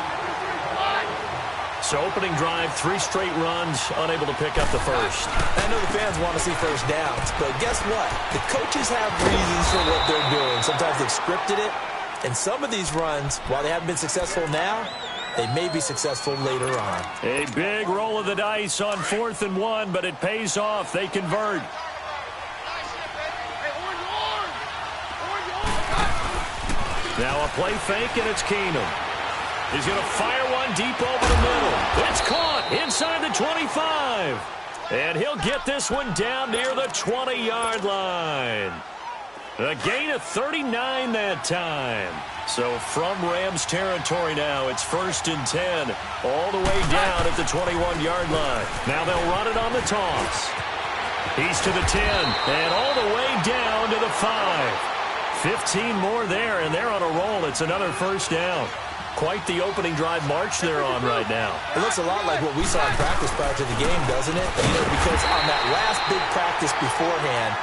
So opening drive, 3 straight runs, unable to pick up the first. I know the fans want to see first downs, but guess what? The coaches have reasons for what they're doing. Sometimes they've scripted it, and some of these runs, while they haven't been successful now, they may be successful later on. A big roll of the dice on 4th and 1, but it pays off. They convert. Now a play fake, and it's Keenum. He's going to fire one deep over the middle. It's caught inside the 25. And he'll get this one down near the 20-yard line. A gain of 39 that time. So from Rams territory now, it's 1st and 10, all the way down at the 21-yard line. Now they'll run it on the toss. He's to the 10, and all the way down to the 5. 15 more there, and they're on a roll. It's another first down. Quite the opening drive march they're on right now. It looks a lot like what we saw in practice prior to the game, doesn't it? You know, because on that last big practice beforehand,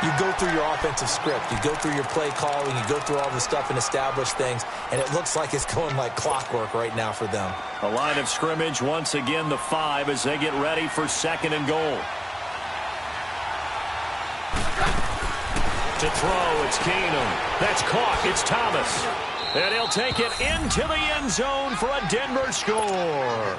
you go through your offensive script. You go through your play calling. You go through all the stuff and establish things, and it looks like it's going like clockwork right now for them. A line of scrimmage, once again the 5 as they get ready for 2nd and goal. To throw, it's Keenum. That's caught. It's Thomas. And he'll take it into the end zone for a Denver score.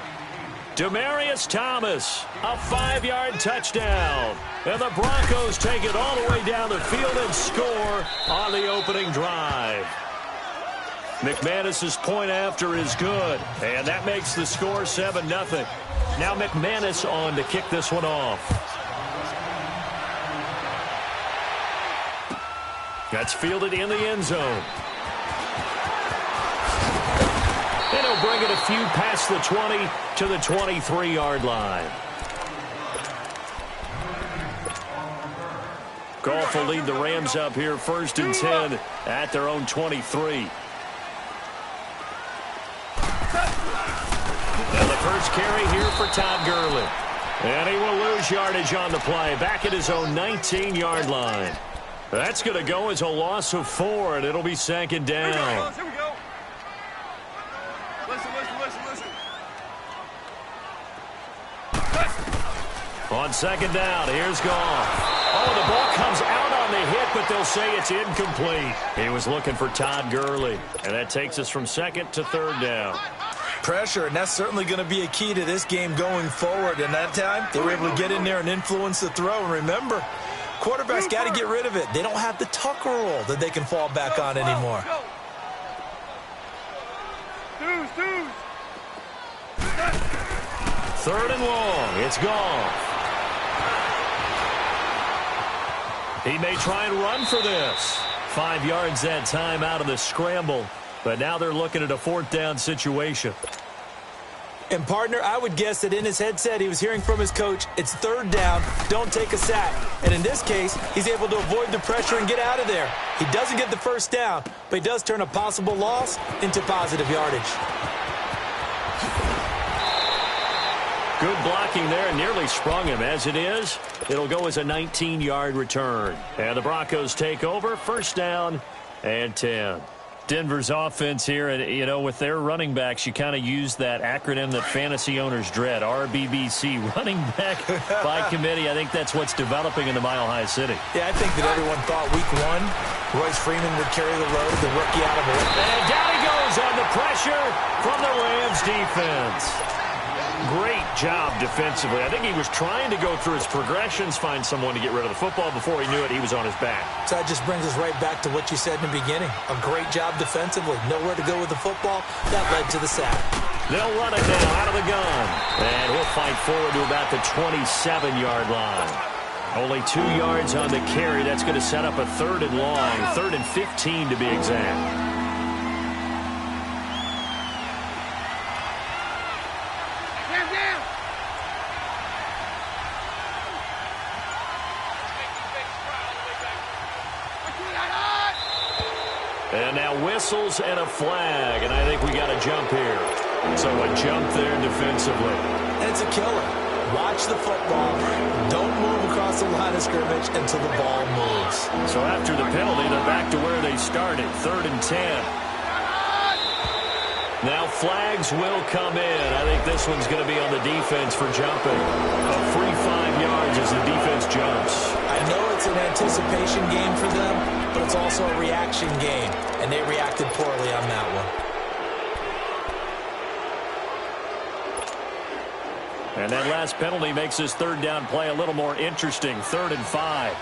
Demaryius Thomas, a 5-yard touchdown. And the Broncos take it all the way down the field and score on the opening drive. McManus's point after is good, and that makes the score 7-0. Now McManus on to kick this one off. That's fielded in the end zone. And he'll bring it a few past the 20 to the 23-yard line. Goff will lead the Rams up here 1st and 10 at their own 23. And the first carry here for Todd Gurley. And he will lose yardage on the play, back at his own 19-yard line. That's going to go as a loss of 4, and it'll be 2nd down. Here we go. Listen. On 2nd down, here's Goff. Oh, the ball comes out on the hit, but they'll say it's incomplete. He was looking for Todd Gurley, and that takes us from 2nd to 3rd down. Pressure, and that's certainly going to be a key to this game going forward. And that time, they were able to get in there and influence the throw. And remember, quarterbacks got to get rid of it. They don't have the Tucker roll that they can fall back on anymore. 3rd and long. It's Goff. He may try and run for this. 5 yards that time out of the scramble. But now they're looking at a 4th down situation. And, partner, I would guess that in his headset he was hearing from his coach, it's 3rd down, don't take a sack. And in this case, he's able to avoid the pressure and get out of there. He doesn't get the first down, but he does turn a possible loss into positive yardage. Good blocking there, and nearly sprung him. As it is, it'll go as a 19-yard return. And the Broncos take over, 1st down and 10. Denver's offense here, and you know, with their running backs, you kind of use that acronym that fantasy owners dread, RBBC, running back by committee. I think that's what's developing in the Mile High City. Yeah, I think that everyone thought week 1, Royce Freeman would carry the load, the rookie out of it. And down he goes on the pressure from the Rams defense. Great job defensively. I think he was trying to go through his progressions, find someone to get rid of the football. Before he knew it, he was on his back. So that just brings us right back to what you said in the beginning. A great job defensively. Nowhere to go with the football. That led to the sack. They'll run it now out of the gun. And he'll fight forward to about the 27-yard line. Only 2 yards on the carry. That's going to set up a 3rd and long. 3rd and 15 to be exact. And now whistles and a flag, and I think we got a jump here. So a jump there defensively. And it's a killer. Watch the football. Don't move across the line of scrimmage until the ball moves. So after the penalty, they're back to where they started, 3rd and 10. Now flags will come in. I think this one's going to be on the defense for jumping. A free 5 yards as the defense jumps. I know it's an anticipation game for them, but it's also a reaction game, and they reacted poorly on that one. And that last penalty makes this 3rd down play a little more interesting, 3rd and 5.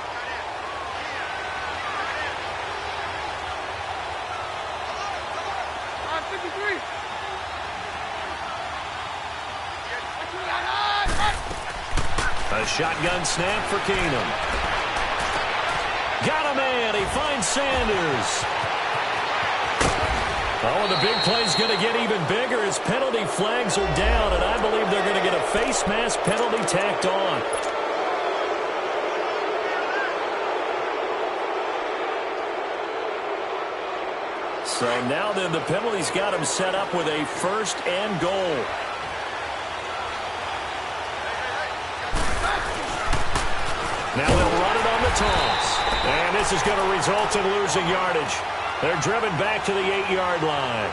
A shotgun snap for Keenum. Got a man. He finds Sanders. Oh, and the big play's going to get even bigger as penalty flags are down, and I believe they're going to get a face mask penalty tacked on. So now then the penalty's got him set up with a 1st and goal. Now they'll run it on the toss. And this is going to result in losing yardage. They're driven back to the 8-yard line.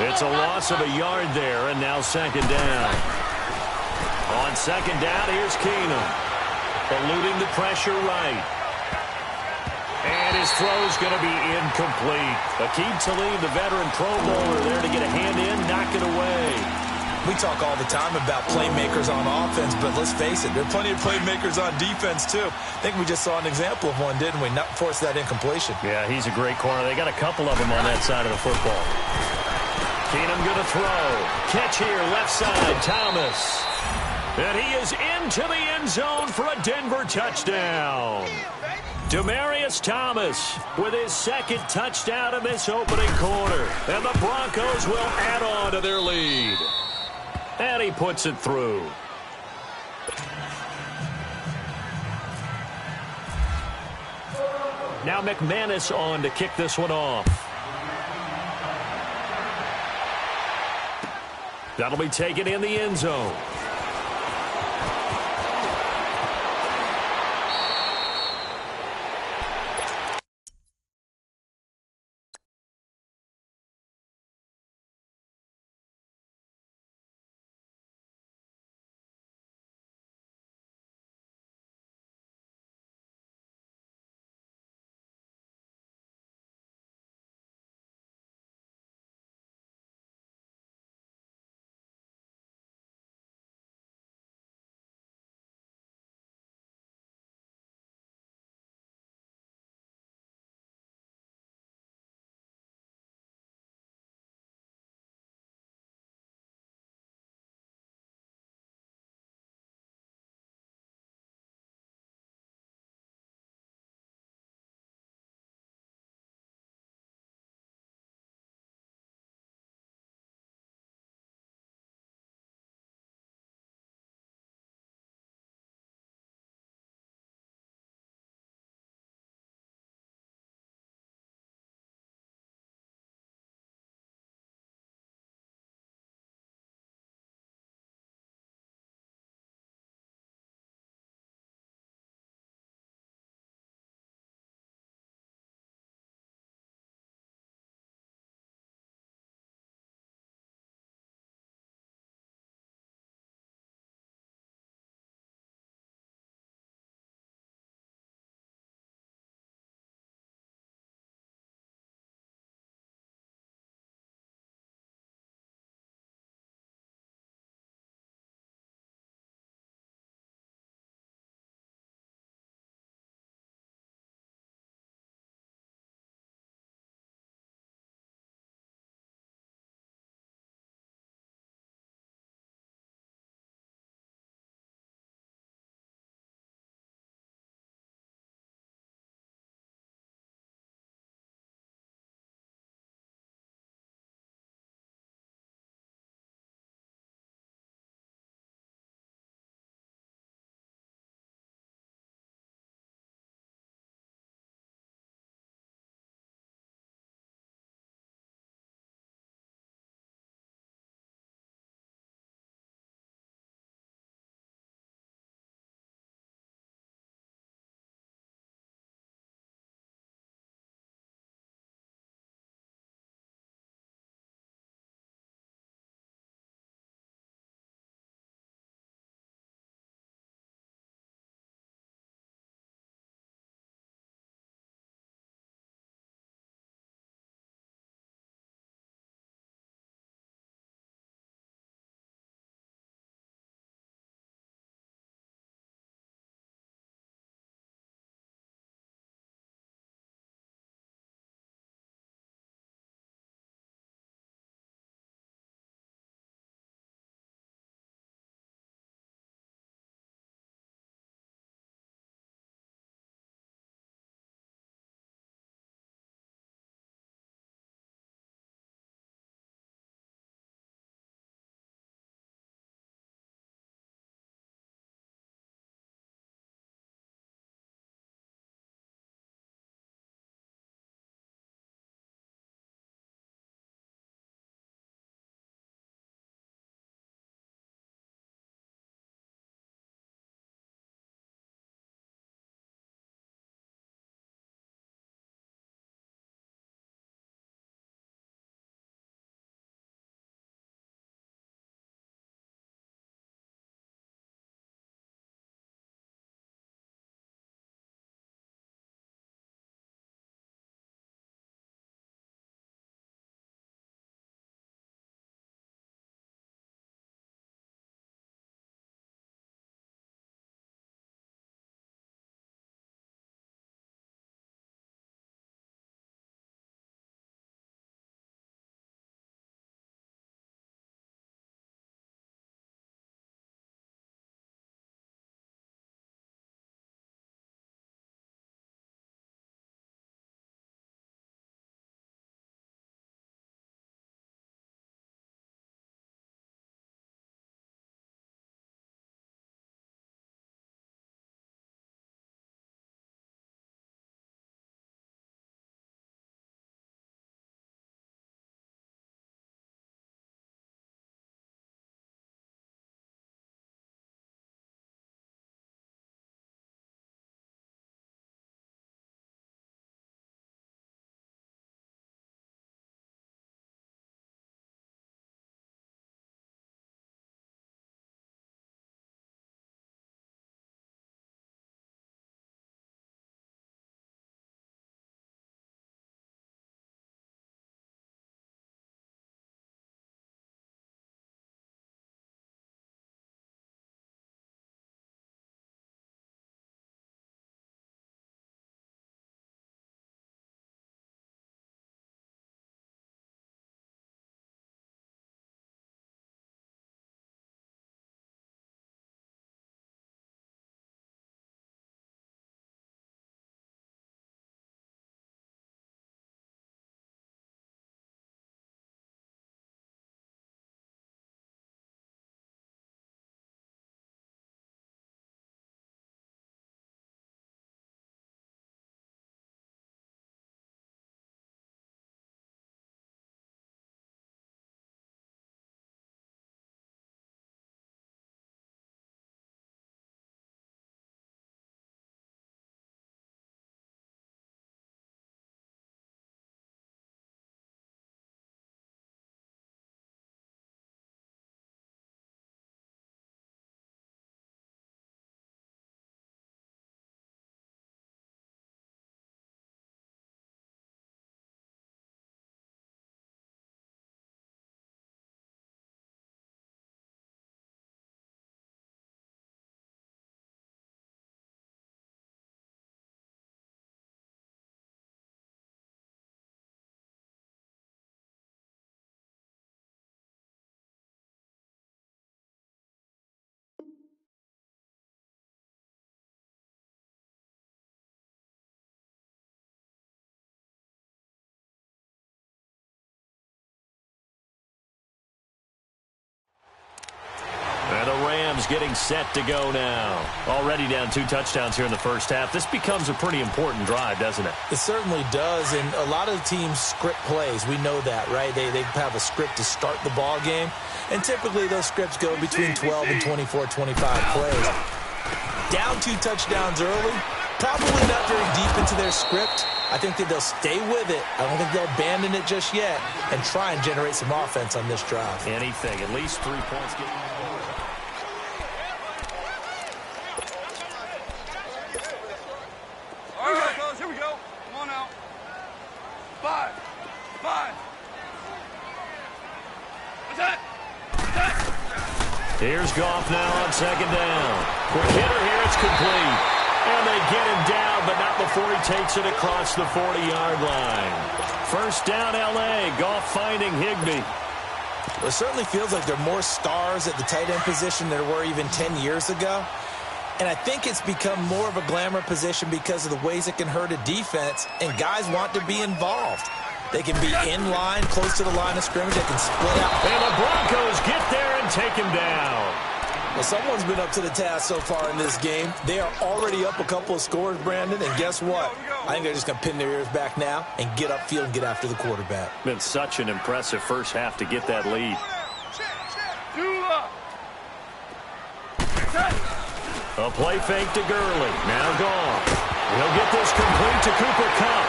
It's a loss of a yard there, and now 2nd down. On 2nd down, here's Keenum. Eluding the pressure right. And his throw's going to be incomplete. Aqib Talib, the veteran Pro Bowler, there to get a hand in, knock it away. We talk all the time about playmakers on offense, but let's face it, there are plenty of playmakers on defense, too. I think we just saw an example of one, didn't we? Not force that incompletion. Yeah, he's a great corner. They got a couple of them on that side of the football. Keenum going to throw. Catch here, left side, Thomas. And he is into the end zone for a Denver touchdown. Demaryius Thomas with his 2nd touchdown in this opening quarter. And the Broncos will add on to their lead. And he puts it through. Now McManus on to kick this one off. That'll be taken in the end zone. is getting set to go now. Already down 2 touchdowns here in the first half. This becomes a pretty important drive, doesn't it? It certainly does, and a lot of the teams script plays. We know that, right? They have a script to start the ball game, and typically those scripts go between 12 and 24, 25 plays. Down 2 touchdowns early, probably not very deep into their script. I think that they'll stay with it. I don't think they'll abandon it just yet and try and generate some offense on this drive. Anything, at least 3 points. All right, fellas, here we go. Come on out. 5. What's that? Here's Goff now on second down. Quick hitter here, it's complete. And they get him down, but not before he takes it across the 40-yard line. First down, L.A. Goff finding Higbee. Well, it certainly feels like there are more stars at the tight end position than there were even 10 years ago. And I think it's become more of a glamour position because of the ways it can hurt a defense, and guys want to be involved. They can be in line, close to the line of scrimmage. They can split out. And the Broncos get there and take him down. Well, someone's been up to the task so far in this game. They are already up a couple of scores, Brandon, and guess what? I think they're just going to pin their ears back now and get upfield and get after the quarterback. Been such an impressive first half to get that lead. A play fake to Gurley. Now gone. He'll get this complete to Cooper Kupp.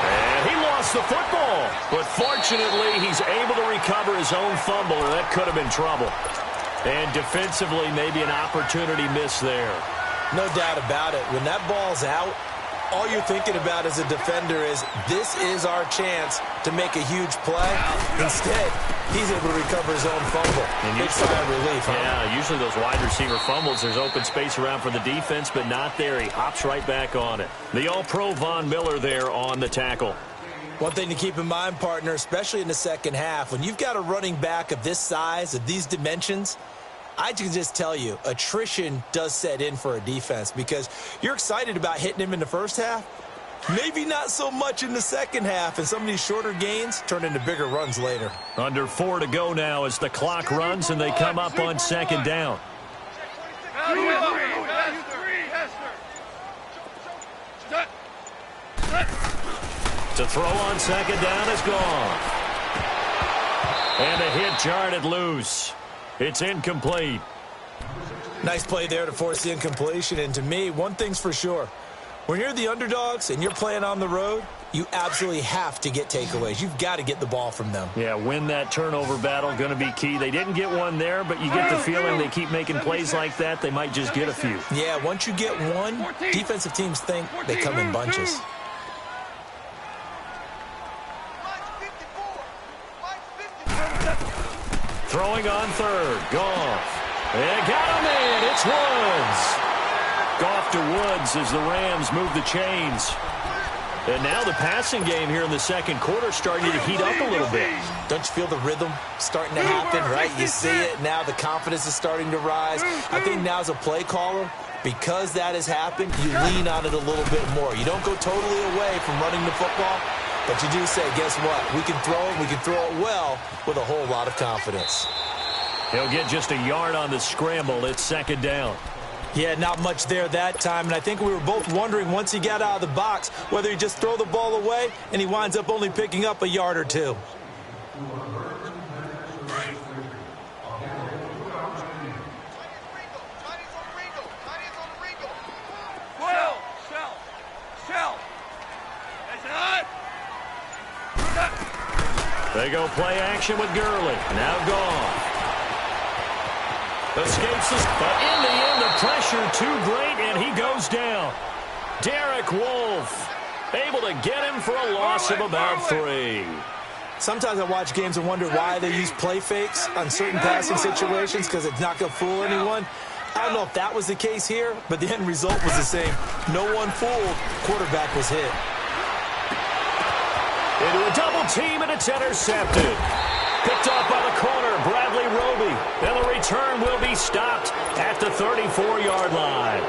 And he lost the football. But fortunately, he's able to recover his own fumble, or that could have been trouble. And defensively, maybe an opportunity missed there. No doubt about it. When that ball's out, all you're thinking about as a defender is, this is our chance to make a huge play. Instead, he's able to recover his own fumble. And big sigh of relief, huh? Yeah, usually those wide receiver fumbles, there's open space around for the defense, but not there. He hops right back on it. The All-Pro Von Miller there on the tackle. One thing to keep in mind, partner, especially in the second half, when you've got a running back of this size, of these dimensions, I can just tell you, attrition does set in for a defense because you're excited about hitting him in the first half. Maybe not so much in the second half, and some of these shorter gains turn into bigger runs later. Under 4 to go now as the clock runs and they come up on second down. To throw on second down is gone. And a hit jarred it loose. It's incomplete. Nice play there to force the incompletion. And to me, one thing's for sure. When you're the underdogs and you're playing on the road, you absolutely have to get takeaways. You've got to get the ball from them. Yeah, win that turnover battle, going to be key. They didn't get one there, but you get the feeling they keep making plays like that, they might just get a few. Yeah, once you get one, defensive teams think they come in bunches. Throwing on third. Goff. They got him in. It's Woods. Goff to Woods as the Rams move the chains. And now the passing game here in the second quarter starting to heat up a little bit. Don't you feel the rhythm starting to happen, right? You see it. Now the confidence is starting to rise. I think now as a play caller, because that has happened, you lean on it a little bit more. You don't go totally away from running the football, but you do say, guess what? We can throw it. We can throw it well with a whole lot of confidence. He'll get just a yard on the scramble. It's second down. Yeah, not much there that time, and I think we were both wondering once he got out of the box whether he'd just throw the ball away, and he winds up only picking up a yard or two. They go play action with Gurley. Now gone. Escapes this, but in the end, the pressure too great, and he goes down. Derek Wolfe able to get him for a loss of about 3. Sometimes I watch games and wonder why they use play fakes on certain passing situations because it's not going to fool anyone. I don't know if that was the case here, but the end result was the same. No one fooled. Quarterback was hit. Into a double team, and it's intercepted. Picked off by the corner, Bradley Roby. And the return will be stopped at the 34-yard line.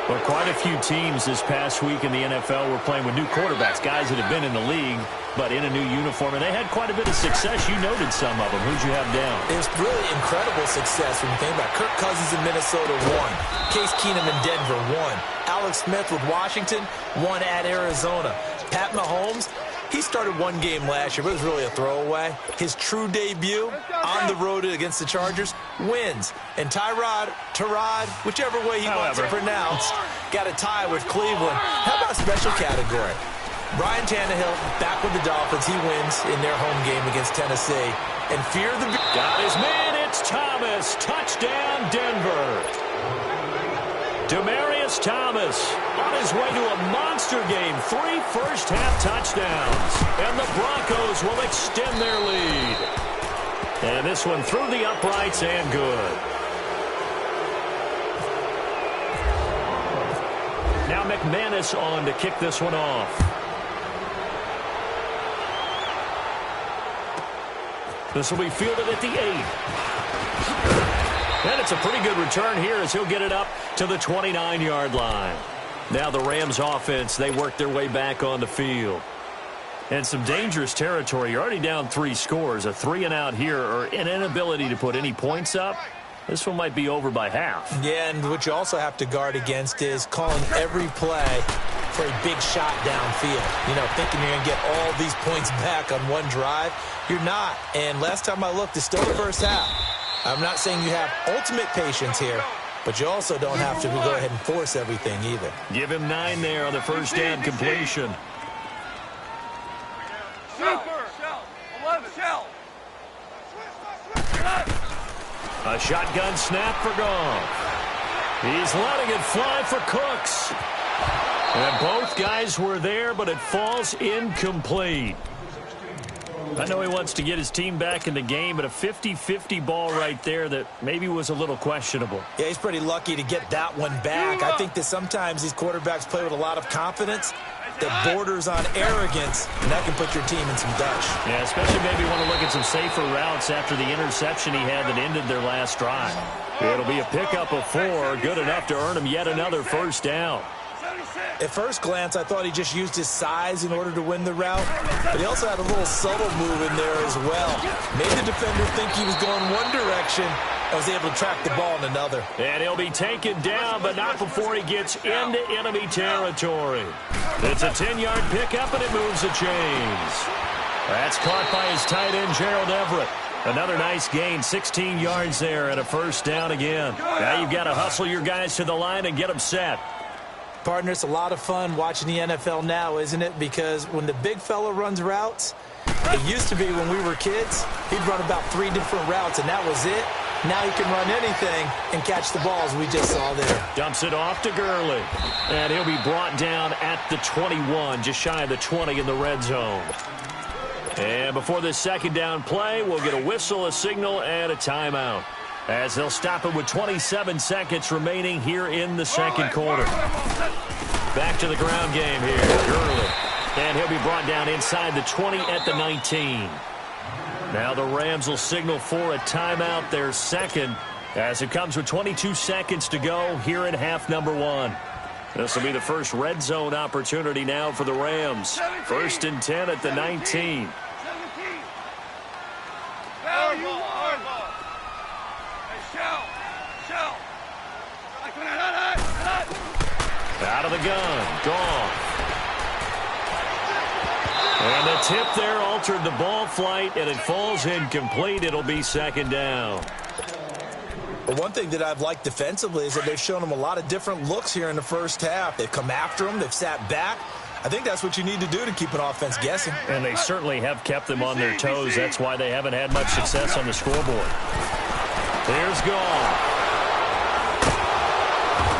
Well, quite a few teams this past week in the NFL were playing with new quarterbacks, guys that have been in the league, but in a new uniform. And they had quite a bit of success. You noted some of them. Who'd you have down? It was really incredible success when you think about it. Kirk Cousins in Minnesota, 1. Case Keenum in Denver, 1. Alex Smith with Washington, 1 at Arizona. Pat Mahomes, he started one game last year, but it was really a throwaway. His true debut on the road against the Chargers wins. And Tyrod, whichever way he wants it pronounced, got a tie with Cleveland. How about a special category? Ryan Tannehill back with the Dolphins. He wins in their home game against Tennessee. And fear the... Got his man. It's Thomas. Touchdown, Denver. Demaryius Thomas on his way to a monster game. 3 first-half touchdowns. And the Broncos will extend their lead. And this one through the uprights and good. Now McManus on to kick this one off. This will be fielded at the 8. And it's a pretty good return here as he'll get it up to the 29-yard line. Now the Rams offense, they work their way back on the field. And some dangerous territory. You're already down 3 scores. A 3-and-out here or an inability to put any points up. This one might be over by half. Yeah, and what you also have to guard against is calling every play for a big shot downfield. You know, thinking you're going to get all these points back on one drive. You're not. And last time I looked, it's still the first half. I'm not saying you have ultimate patience here, but you also don't have to go ahead and force everything either. Give him 9 there on the first down completion. A shotgun snap for Goff. He's letting it fly for Cooks. And both guys were there, but it falls incomplete. I know he wants to get his team back in the game, but a 50-50 ball right there that maybe was a little questionable. Yeah, he's pretty lucky to get that one back. I think that sometimes these quarterbacks play with a lot of confidence that borders on arrogance, and that can put your team in some dutch. Yeah, especially maybe want to look at some safer routes after the interception he had that ended their last drive. It'll be a pickup of 4, good enough to earn him yet another first down. At first glance, I thought he just used his size in order to win the route, but he also had a little subtle move in there as well. Made the defender think he was going one direction and was able to track the ball in another. And he'll be taken down, but not before he gets into enemy territory. It's a 10-yard pickup, and it moves the chains. That's caught by his tight end, Gerald Everett. Another nice gain, 16 yards there, and a first down again. Now you've got to hustle your guys to the line and get them set. Partner, it's a lot of fun watching the NFL now, isn't it? Because when the big fella runs routes, it used to be when we were kids, he'd run about 3 different routes, and that was it. Now he can run anything and catch the balls we just saw there. Dumps it off to Gurley. And he'll be brought down at the 21, just shy of the 20 in the red zone. And before this second down play, we'll get a whistle, a signal, and a timeout, as they'll stop it with 27 seconds remaining here in the second quarter. Back to the ground game here, Gurley. And he'll be brought down inside the 20 at the 19. Now the Rams will signal for a timeout, their second, as it comes with 22 seconds to go here in half number 1. This will be the first red zone opportunity now for the Rams. 1st and 10 at the 19. Out of the gun, Goff. And the tip there altered the ball flight, and it falls incomplete. It'll be second down. But one thing that I've liked defensively is that they've shown them a lot of different looks here in the first half. They've come after them. They've sat back. I think that's what you need to do to keep an offense guessing. And they certainly have kept them on their toes. That's why they haven't had much success on the scoreboard. Here's Goff.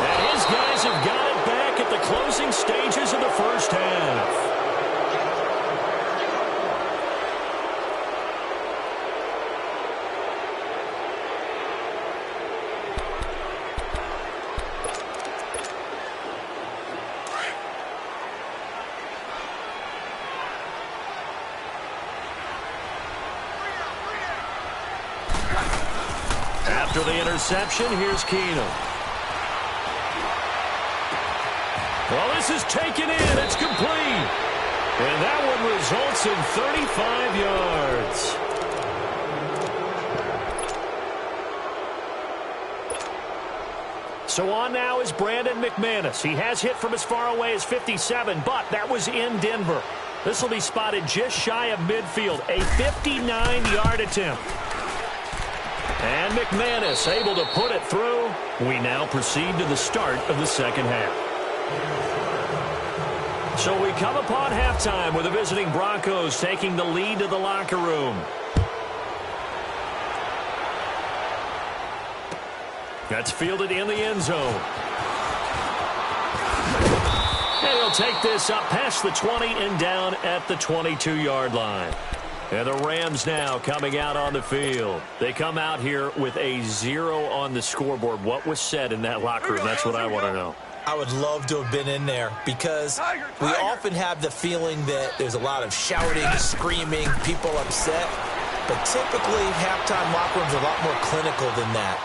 And his guys have got it back at the closing stages of the first half. After the interception, here's Keenum. Well, this is taken in. It's complete. And that one results in 35 yards. So on now is Brandon McManus. He has hit from as far away as 57, but that was in Denver. This will be spotted just shy of midfield. A 59-yard attempt. And McManus able to put it through. We now proceed to the start of the second half. So we come upon halftime with the visiting Broncos taking the lead to the locker room. That's fielded in the end zone. And he'll take this up past the 20 and down at the 22-yard line. And the Rams now coming out on the field. They come out here with a 0 on the scoreboard. What was said in that locker room? That's what I want to know. I would love to have been in there because we often have the feeling that there's a lot of shouting, screaming, people upset. But typically, halftime locker rooms are a lot more clinical than that.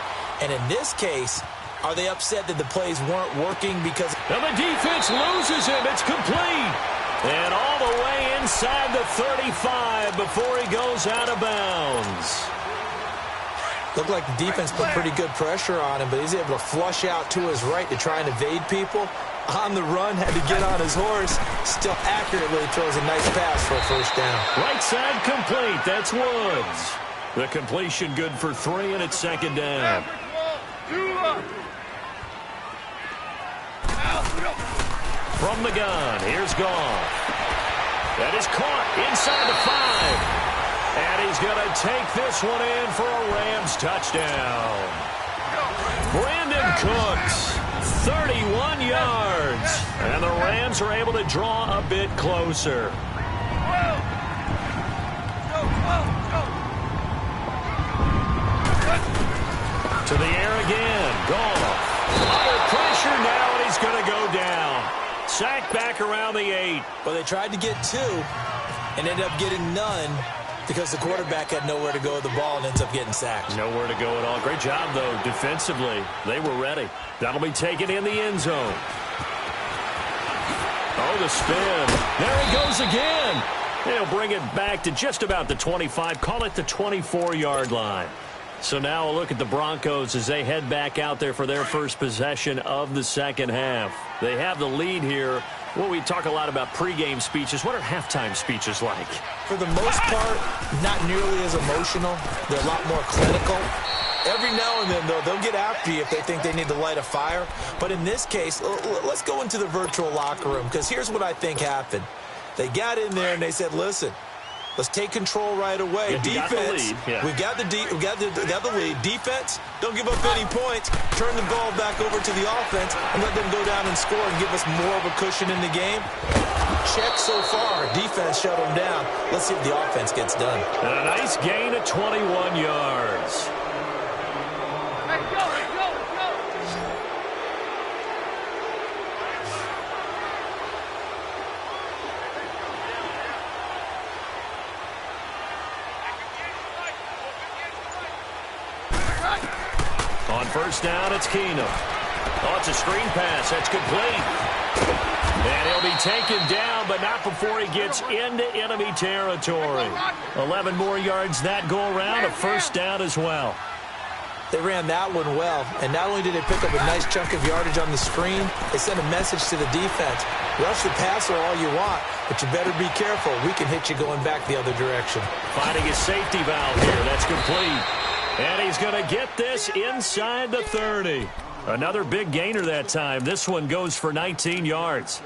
And in this case, are they upset that the plays weren't working because... Now the defense loses him. It's complete. And all the way inside the 35 before he goes out of bounds. Looked like the defense put pretty good pressure on him, but he's able to flush out to his right to try and evade people. On the run, had to get on his horse. Still accurately throws a nice pass for a first down. Right side complete. That's Woods. The completion good for 3, and it's second down. From the gun, here's Goff. That is caught inside the 5. And he's going to take this one in for a Rams touchdown. Brandon Cooks, 31 yards. And the Rams are able to draw a bit closer. To the air again. Goff. Under pressure now, and he's going to go down. Sacked back around the 8. Well, they tried to get 2 and ended up getting none because the quarterback had nowhere to go with the ball and ends up getting sacked. Nowhere to go at all. Great job, though, defensively. They were ready. That'll be taken in the end zone. Oh, the spin. There he goes again. They'll bring it back to just about the 25. Call it the 24-yard line. So now a look at the Broncos as they head back out there for their first possession of the second half. They have the lead here. Well, we talk a lot about pregame speeches. What are halftime speeches like? For the most part, not nearly as emotional. They're a lot more clinical. Every now and then, though, they'll get after you if they think they need to light a fire. But in this case, let's go into the virtual locker room, because here's what I think happened. They got in there and they said, listen, let's take control right away. Defense, we got the lead. Defense, don't give up any points. Turn the ball back over to the offense and let them go down and score and give us more of a cushion in the game. Check so far. Defense shut them down. Let's see if the offense gets done. And a nice gain of 21 yards. On first down, it's Keenum. Oh, it's a screen pass. That's complete. And he'll be taken down, but not before he gets into enemy territory. 11 more yards that go around, a first down as well. They ran that one well, and not only did they pick up a nice chunk of yardage on the screen, they sent a message to the defense. Rush the passer all you want, but you better be careful. We can hit you going back the other direction. Finding a safety valve here. That's complete. And he's going to get this inside the 30. Another big gainer that time. This one goes for 19 yards.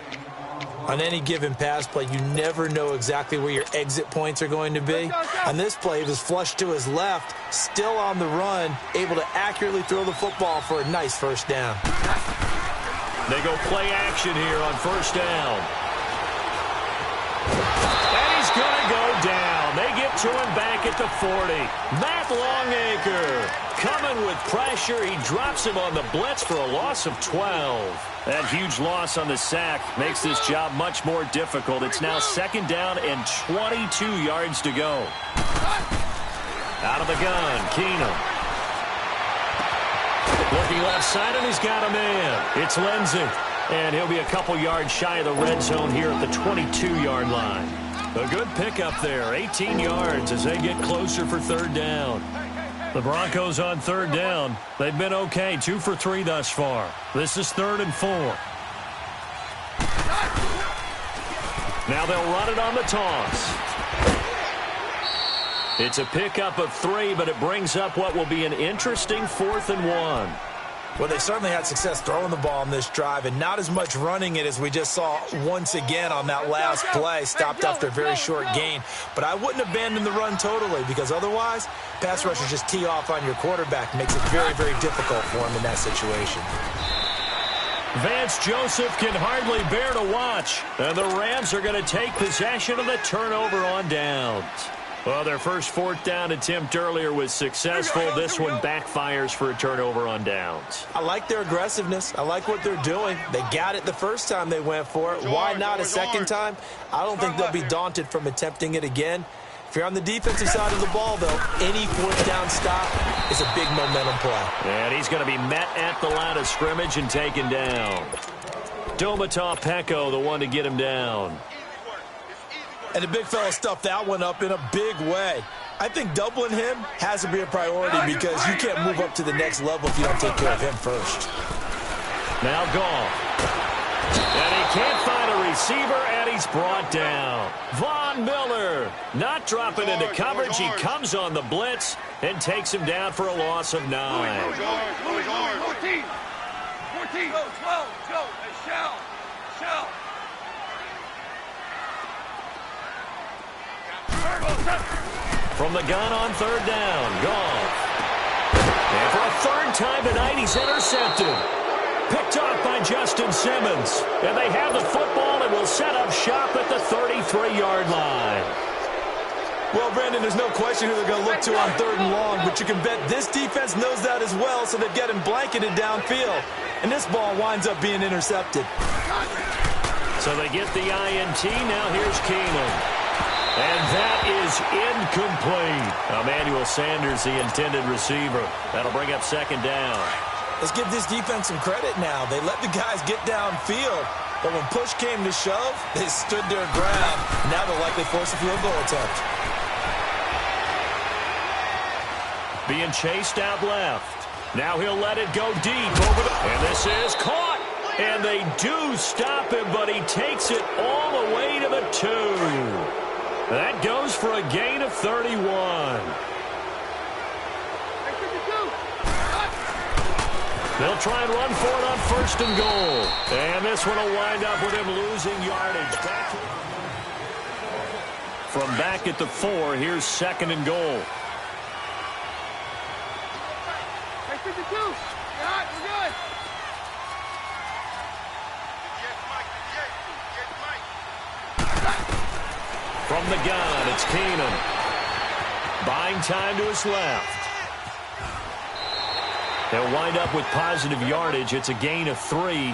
On any given pass play, you never know exactly where your exit points are going to be. On this play, he was flushed to his left, still on the run, able to accurately throw the football for a nice first down. They go play action here on first down. And he's going to go down. They get to him back at the 40. Matt Longacre coming with pressure. He drops him on the blitz for a loss of 12. That huge loss on the sack makes this job much more difficult. It's now second down and 22 yards to go. Out of the gun, Keenum. Looking left side, and he's got a man. It's Lindsey. And he'll be a couple yards shy of the red zone here at the 22-yard line. A good pickup there, 18 yards as they get closer for third down. The Broncos on third down. They've been okay, 2 for 3 thus far. This is 3rd and 4. Now they'll run it on the toss. It's a pickup of 3, but it brings up what will be an interesting 4th and 1. Well, they certainly had success throwing the ball on this drive and not as much running it as we just saw once again on that last play. Stopped after a very short gain. But I wouldn't abandon the run totally because otherwise, pass rushers just tee off on your quarterback. Makes it very, very difficult for him in that situation. Vance Joseph can hardly bear to watch. And the Rams are going to take possession of the turnover on downs. Well, their first 4th down attempt earlier was successful. This one backfires for a turnover on downs. I like their aggressiveness. I like what they're doing. They got it the first time they went for it. Why not a second time? I don't think they'll be daunted from attempting it again. If you're on the defensive side of the ball, though, any 4th down stop is a big momentum play. And he's going to be met at the line of scrimmage and taken down. Domata Peko, the one to get him down. And the big fella stuffed that one up in a big way. I think doubling him has to be a priority because you can't move up to the next level if you don't take care of him first. Now Goff. And he can't find a receiver, and he's brought down. Von Miller not dropping into coverage. He comes on the blitz and takes him down for a loss of 9. 14. Go, 12. Go. Shell. From the gun on third down, Goff. And for a third time tonight, he's intercepted. Picked off by Justin Simmons. And they have the football and will set up shop at the 33-yard line. Well, Brandon, there's no question who they're going to look to on 3rd and long, but you can bet this defense knows that as well, so they've got him blanketed downfield. And this ball winds up being intercepted. So they get the INT. Now here's Keenum. And that is incomplete. Emmanuel Sanders, the intended receiver. That'll bring up 2nd down. Let's give this defense some credit now. They let the guys get downfield, but when push came to shove, they stood their ground. Now they'll likely force a field goal attempt. Being chased out left. Now he'll let it go deep over the... And this is caught. And they do stop him, but he takes it all the way to the 2. That goes for a gain of 31. They'll try and run for it on 1st and goal. And this one will wind up with him losing yardage. From back at the 4, here's 2nd and goal. From the gun, it's Keenum. Buying time to his left. They'll wind up with positive yardage. It's a gain of 3,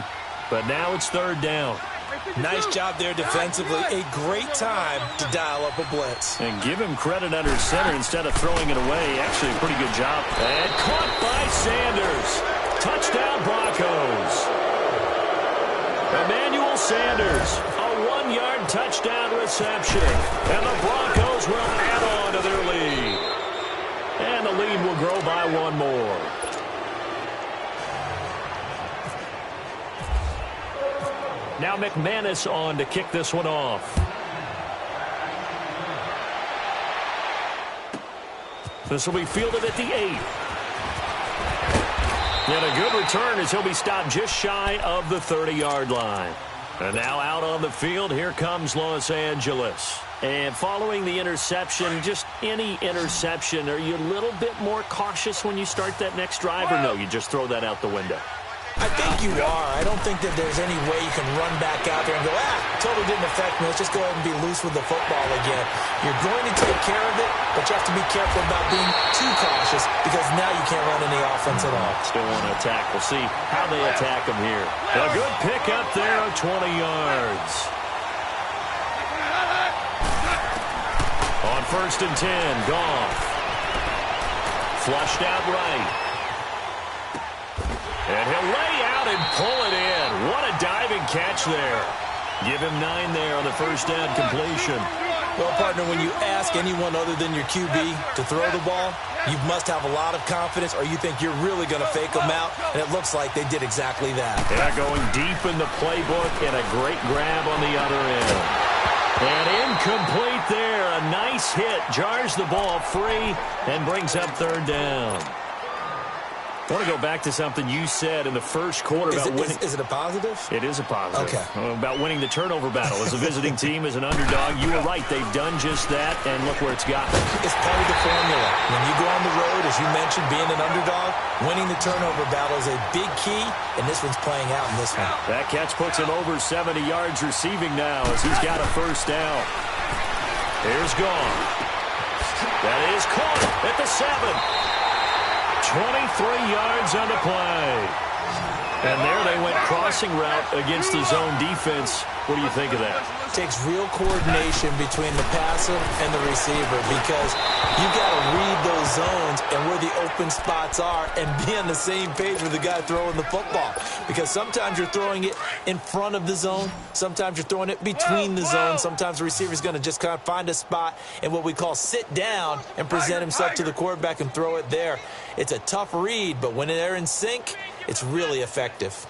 but now it's 3rd down. Nice job there defensively. A great time to dial up a blitz. And give him credit under center instead of throwing it away. Actually, a pretty good job. And caught by Sanders. Touchdown, Broncos. Emmanuel Sanders, a 1-yard touchdown reception. And the Broncos will add on to their lead. And the lead will grow by 1 more. Now McManus on to kick this one off. This will be fielded at the 8. And a good return as he'll be stopped just shy of the 30-yard line. And now out on the field, here comes Los Angeles. And following the interception, just any interception, are you a little bit more cautious when you start that next drive, or no, you just throw that out the window? I think you are. I don't think that there's any way you can run back out there and go, totally didn't affect me. Let's just go ahead and be loose with the football again. You're going to take care of it, but you have to be careful about being too cautious because now you can't run any offense at all. Still want to attack. We'll see how they attack them here. A good pick up there of 20 yards. On 1st and 10, Goff. Flushed out right. And he'll lay out and pull it in. What a diving catch there. Give him 9 there on the first down completion. Well, partner, when you ask anyone other than your QB to throw the ball, you must have a lot of confidence or you think you're really going to fake them out, and it looks like they did exactly that. Yeah, going deep in the playbook and a great grab on the other end. And incomplete there. A nice hit. Jars the ball free and brings up third down. I want to go back to something you said in the first quarter about winning. Is it a positive? It is a positive. Okay. About winning the turnover battle. As a visiting team, as an underdog, you were right. They've done just that, and look where it's gotten. It's part of the formula. When you go on the road, as you mentioned, being an underdog, winning the turnover battle is a big key, and this one's playing out in this one. That catch puts him over 70 yards receiving now as he's got a first down. Here's Goff. That is caught at the 7. 23 yards on the play. And there they went crossing route against the zone defense. What do you think of that? It takes real coordination between the passer and the receiver because you got to read those zones and where the open spots are and be on the same page with the guy throwing the football. Because sometimes you're throwing it in front of the zone. Sometimes you're throwing it between the zones. Sometimes the receiver's going to just kind of find a spot and what we call sit down and present himself to the quarterback and throw it there. It's a tough read, but when they're in sync, it's really effective.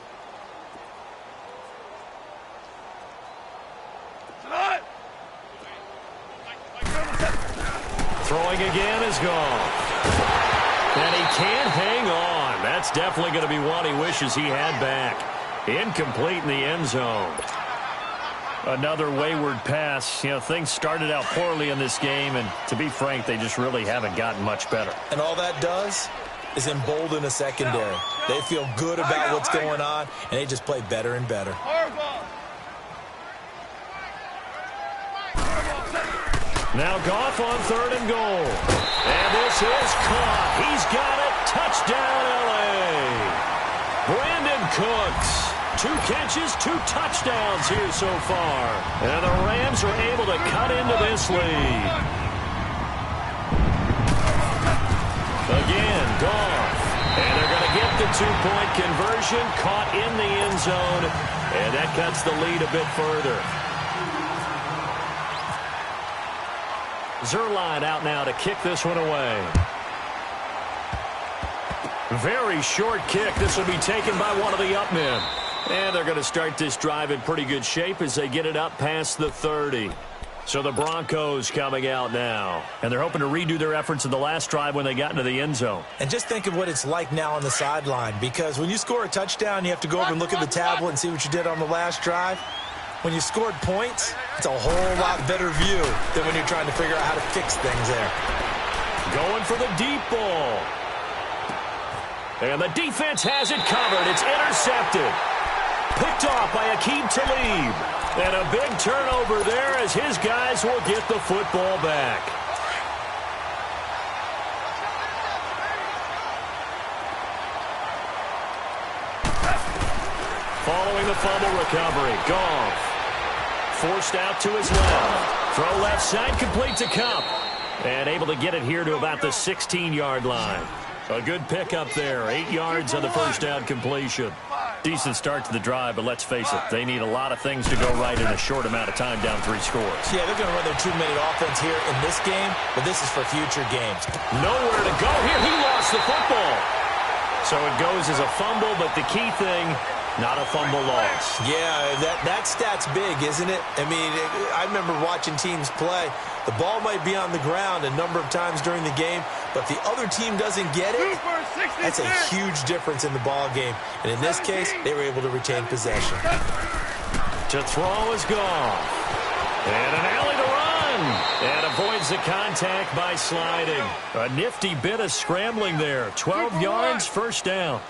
Throwing again is gone. And he can't hang on. That's definitely going to be one he wishes he had back. Incomplete in the end zone. Another wayward pass. You know, things started out poorly in this game, and to be frank, they just really haven't gotten much better. And all that does is embolden a secondary. They feel good about what's going on, and they just play better and better. Now Goff on 3rd and goal. And this is caught. He's got it. Touchdown, L.A. Brandon Cooks. 2 catches, 2 touchdowns here so far. And the Rams are able to cut into this lead. Again, Goff. And they're going to get the 2-point conversion. Caught in the end zone. And that cuts the lead a bit further. Zerline out now to kick this one away. Very short kick. This will be taken by one of the up men. And they're going to start this drive in pretty good shape as they get it up past the 30. So the Broncos coming out now. And they're hoping to redo their efforts in the last drive when they got into the end zone. And just think of what it's like now on the sideline. Because when you score a touchdown, you have to go over and look at the tablet and see what you did on the last drive. When you scored points, it's a whole lot better view than when you're trying to figure out how to fix things there. Going for the deep ball. And the defense has it covered. It's intercepted. Picked off by Aqib Talib. And a big turnover there as his guys will get the football back. Following the fumble recovery, Goff. Forced out to his left. Throw left side, complete to Kupp. And able to get it here to about the 16-yard line. A good pickup there. 8 yards on the first down completion. Decent start to the drive, but let's face it, they need a lot of things to go right in a short amount of time down 3 scores. Yeah, they're going to run their 2-minute offense here in this game, but this is for future games. Nowhere to go here. He lost the football. So it goes as a fumble, but the key thing, not a fumble loss. Yeah, that stat's big, isn't it? I mean, I remember watching teams play. The ball might be on the ground a number of times during the game, but the other team doesn't get it. That's a huge difference in the ball game. And in this case, they were able to retain possession. To throw is gone. And an alley to run. And avoids the contact by sliding. A nifty bit of scrambling there. 12 yards, first down.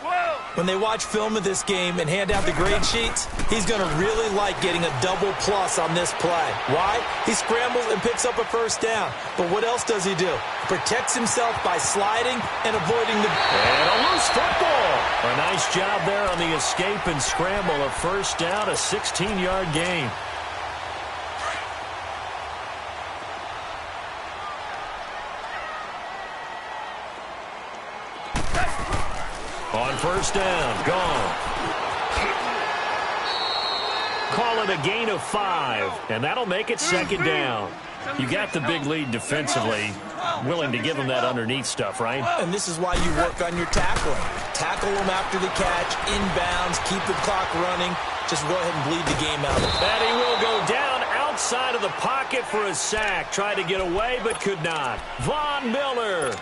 When they watch film of this game and hand out the grade sheets, he's going to really like getting a double plus on this play. Why? He scrambles and picks up a first down. But what else does he do? Protects himself by sliding and avoiding the... And a loose football. A nice job there on the escape and scramble. A first down, a 16-yard gain. On first down, gone. call it a gain of 5, and that'll make it second down. You got the big lead defensively, willing to give them that underneath stuff, right? And this is why you work on your tackling. Tackle them after the catch, inbounds, keep the clock running. Just go ahead and bleed the game out. And he will go down outside of the pocket for a sack. Tried to get away, but could not. Von Miller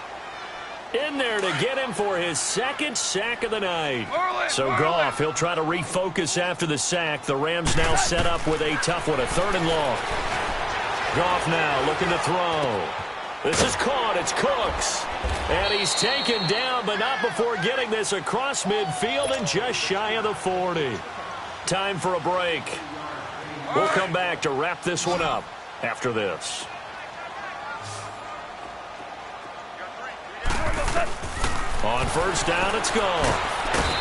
in there to get him for his second sack of the night. So Goff, he'll try to refocus after the sack. The Rams now set up with a tough one, a 3rd and long. Goff now looking to throw. This is caught. It's Cooks. And he's taken down, but not before getting this across midfield and just shy of the 40. Time for a break. We'll come back to wrap this one up after this. On first down, it's gone.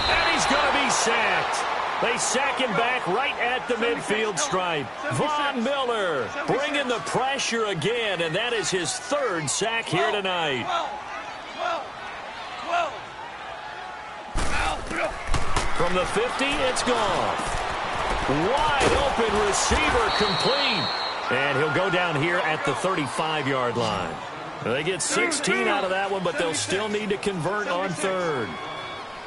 And he's going to be sacked. They sack him back right at the midfield stripe. Von Miller bringing the pressure again, and that is his 3rd sack here tonight. From the 50, it's gone. Wide open receiver complete. And he'll go down here at the 35-yard line. They get 16 out of that one, but they'll still need to convert on 3rd.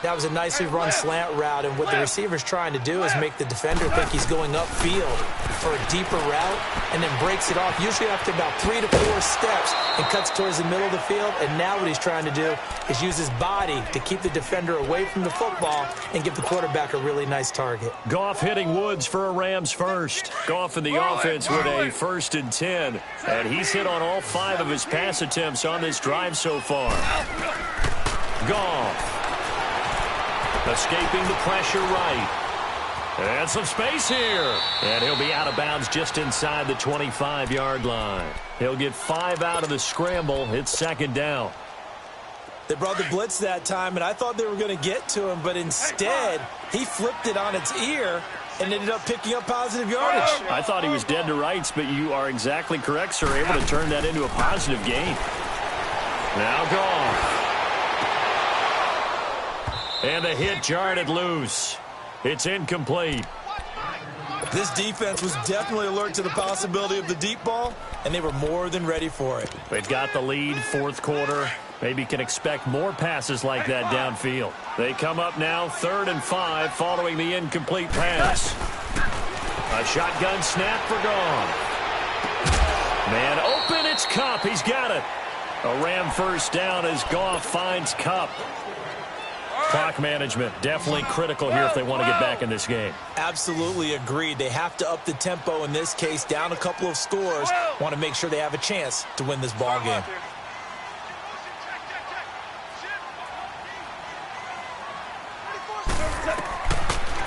That was a nicely run slant route, and what the receiver's trying to do is make the defender think he's going upfield for a deeper route and then breaks it off, usually after about 3 to 4 steps, and cuts towards the middle of the field. And now what he's trying to do is use his body to keep the defender away from the football and give the quarterback a really nice target. Goff hitting Woods for a Rams first. Goff in the offense with a 1st and 10, and he's hit on all 5 of his pass attempts on this drive so far. Goff escaping the pressure right. And some space here. And he'll be out of bounds just inside the 25-yard line. He'll get 5 out of the scramble. It's 2nd down. They brought the blitz that time, and I thought they were going to get to him, but instead he flipped it on its ear and ended up picking up positive yardage. I thought he was dead to rights, but you are exactly correct, sir. Able to turn that into a positive gain. Now Goff. And the hit jarred it loose. It's incomplete. This defense was definitely alert to the possibility of the deep ball, and they were more than ready for it. They've got the lead, 4th quarter. Maybe can expect more passes like that downfield. They come up now, 3rd and 5, following the incomplete pass. A shotgun snap for Goff. Man open, it's Kupp. He's got it. A Ram first down as Goff finds Kupp. Clock management definitely critical here if they want to get back in this game. Absolutely agreed. They have to up the tempo in this case, down a couple of scores. Want to make sure they have a chance to win this ball game.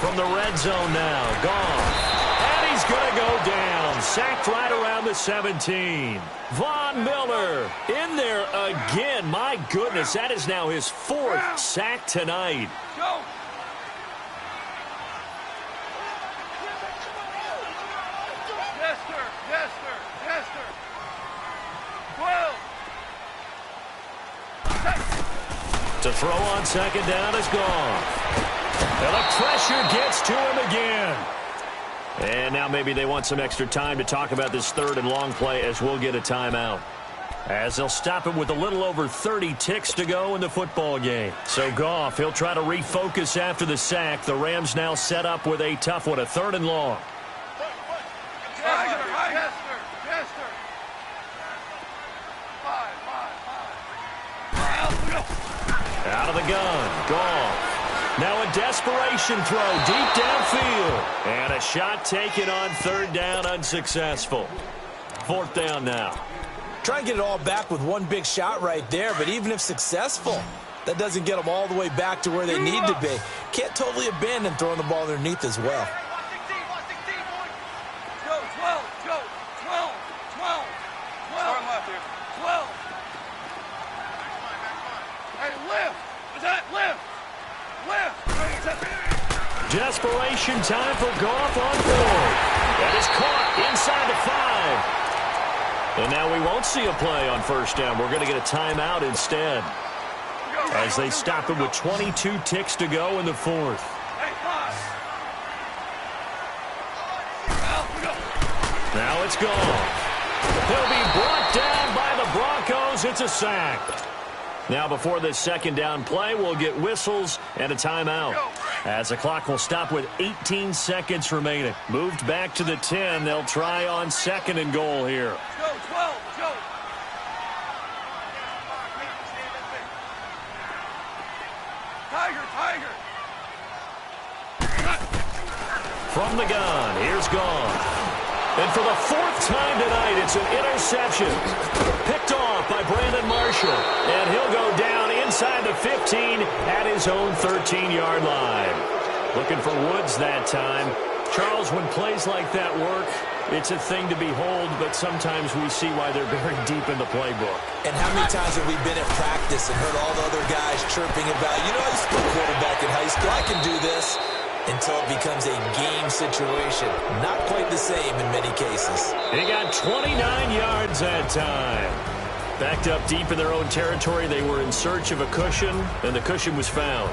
From the red zone now, Goff. And he's going to go down. Sacked right around the 17. Von Miller in there again. My goodness, that is now his 4th sack tonight. Go. Yes, sir. Yes, sir. Yes, sir. 12. To throw on 2nd down is Goff. And the pressure gets to him again. And now maybe they want some extra time to talk about this 3rd and long play as we'll get a timeout. As they'll stop it with a little over 30 ticks to go in the football game. So Goff, he'll try to refocus after the sack. The Rams now set up with a tough one, a 3rd and long. Yes, sir. Yes, sir. Yes, sir. 5. Out of the gun, Goff. Now a desperation throw deep downfield. And a shot taken on 3rd down, unsuccessful. 4th down now. Try and get it all back with one big shot right there, but even if successful, that doesn't get them all the way back to where they need to be. Can't totally abandon throwing the ball underneath as well. Go, 12, go, 12, 12, 12, 12. Hey, lift. Is that lift? Lift. Desperation time for Goff on 4th. That is caught inside the 5. And now we won't see a play on 1st down. We're going to get a timeout instead. As they stop it with 22 ticks to go in the 4th. Hey, 5. Now it's gone. He'll be brought down by the Broncos. It's a sack. Now before this second down play, we'll get whistles and a timeout. As the clock will stop with 18 seconds remaining. Moved back to the 10. They'll try on second and goal here. Go, 12, go. Tiger, Tiger. From the gun, here's Gone. And for the fourth time tonight, it's an interception. Picked off by Brandon Marshall. And he'll go down inside the 15 at his own 13-yard line. Looking for Woods that time. Charles, when plays like that work, it's a thing to behold, but sometimes we see why they're buried deep in the playbook. And how many times have we been at practice and heard all the other guys chirping about, you know, I used to play quarterback in high school, I can do this, until it becomes a game situation. Not quite the same in many cases. He got 29 yards that time. Backed up deep in their own territory, they were in search of a cushion, and the cushion was found.